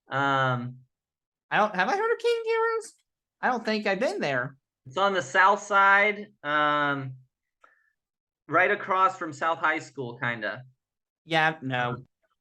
Have I heard of King Gyro's? I don't think I've been there. It's on the south side, right across from South High School, kind of. Yeah, no.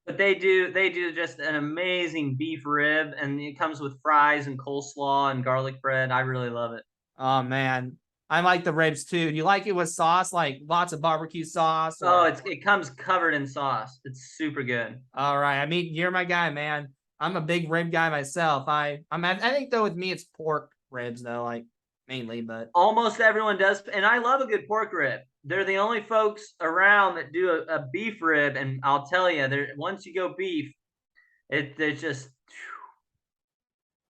But they do just an amazing beef rib, and it comes with fries and coleslaw and garlic bread. I really love it. Oh man, I like the ribs too. Do you like it with sauce, like lots of barbecue sauce? Oh, Or... it comes covered in sauce. It's super good. All right. I mean, you're my guy, man. I'm a big rib guy myself. I think though with me it's pork ribs though, like mainly, but Almost everyone does, and I love a good pork rib. They're the only folks around that do a beef rib, and I'll tell you, once you go beef, it's just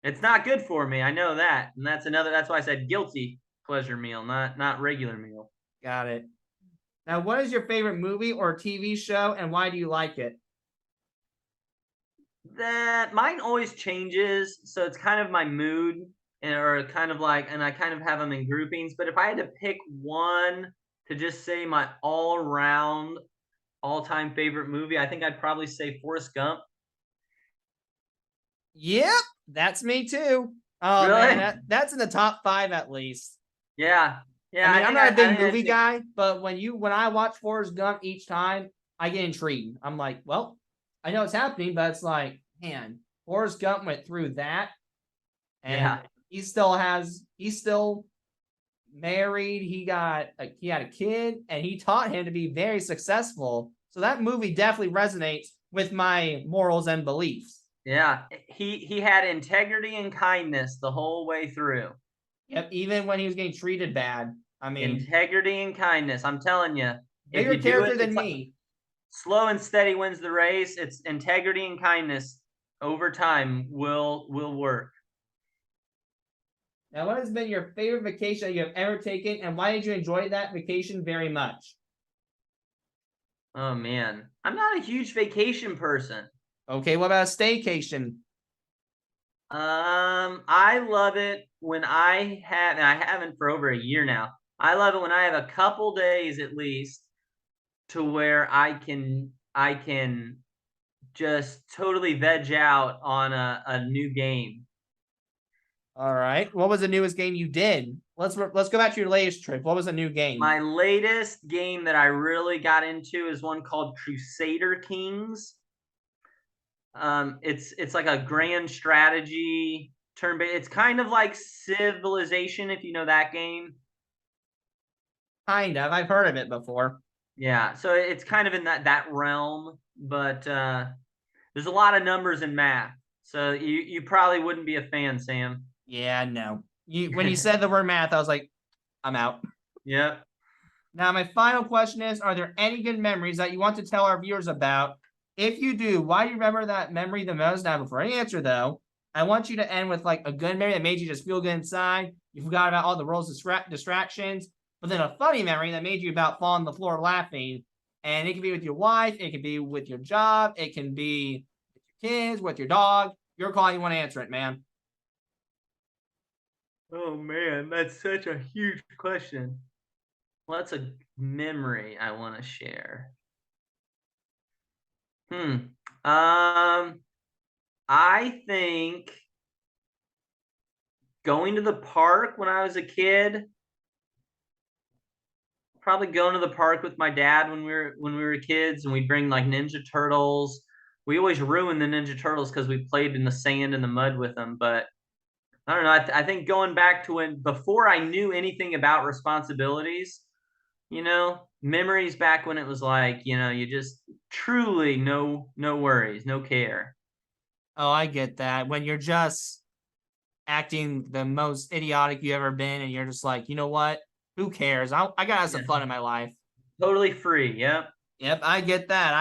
it's not good for me. I know that, and that's why I said guilty pleasure meal, not regular meal. got it. Now, what is your favorite movie or TV show, and why do you like it? That mine always changes, so it's kind of my mood, or kind of like, and I kind of have them in groupings. But if I had to pick one to just say my all-around, all-time favorite movie, I think I'd probably say Forrest Gump. Yep, that's me too. Oh Really? man, that's in the top 5 at least. Yeah, yeah. I mean, I'm think not a big think movie that's guy, but when I watch Forrest Gump each time, I get intrigued. I'm like, well, I know it's happening, but it's like, man, Forrest Gump went through that, and Yeah. he's still married. He had a kid, and he taught him to be very successful. So that movie definitely resonates with my morals and beliefs. Yeah, he had integrity and kindness the whole way through. Yep, even when he was getting treated bad. I mean, Integrity and kindness. I'm telling you, if bigger you do character it, than it's like me. slow and steady wins the race. It's integrity and kindness over time will work. Now, what has been your favorite vacation that you have ever taken, and why did you enjoy that vacation very much? Oh man, I'm not a huge vacation person. Okay, what about a staycation? I love it when I have, and I haven't for over a year now. I love it when I have a couple days at least to where I can just totally veg out on a new game. All right, what was the newest game you did? Let's go back to your latest trip. What was the new game? My latest game that I really got into is one called Crusader Kings. It's like a grand strategy turn-based. It's kind of like Civilization, if you know that game. Kind of. I've heard of it before. Yeah, so it's kind of in that realm, but there's a lot of numbers and math. So you probably wouldn't be a fan, Sam. Yeah, no. When you said the word math, I was like, I'm out. Yep. Now, my final question is, are there any good memories that you want to tell our viewers about? If you do, why do you remember that memory the most? Now, before I answer, though, I want you to end with like a good memory that made you just feel good inside. You forgot about all the world's distractions, but then a funny memory that made you about fall on the floor laughing. And it can be with your wife, it can be with your job, it can be with your kids, with your dog. Your call, you want to answer it, man. Oh man, that's such a huge question. Well, that's a memory I want to share. I think going to the park when I was a kid. Probably going to the park with my dad when we were kids, and we'd bring like Ninja Turtles. We always ruined the Ninja Turtles because we played in the sand and the mud with them. But I don't know. I think going back to when before I knew anything about responsibilities, memories back when it was like, you just truly no worries, no care. Oh, I get that. When you're just acting the most idiotic you ever been, and you're just like, you know what? Who cares? I gotta have some fun in my life. Totally free. Yep. Yep, I get that.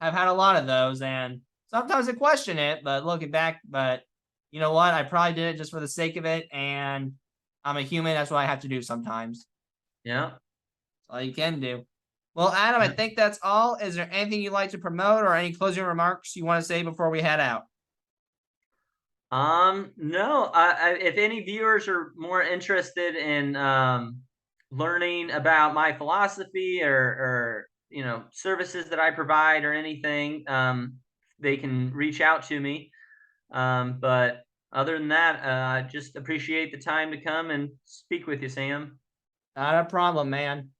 I've had a lot of those, and sometimes I question it, but looking back, but you know what? I probably did it just for the sake of it, and I'm a human. That's what I have to do sometimes. Yeah. That's all you can do. Well, Adam, I think that's all. Is there anything you'd like to promote or any closing remarks you want to say before we head out? No. If any viewers are more interested in learning about my philosophy or services that I provide or anything, they can reach out to me. But other than that, just appreciate the time to come and speak with you, Sam. Not a problem, man.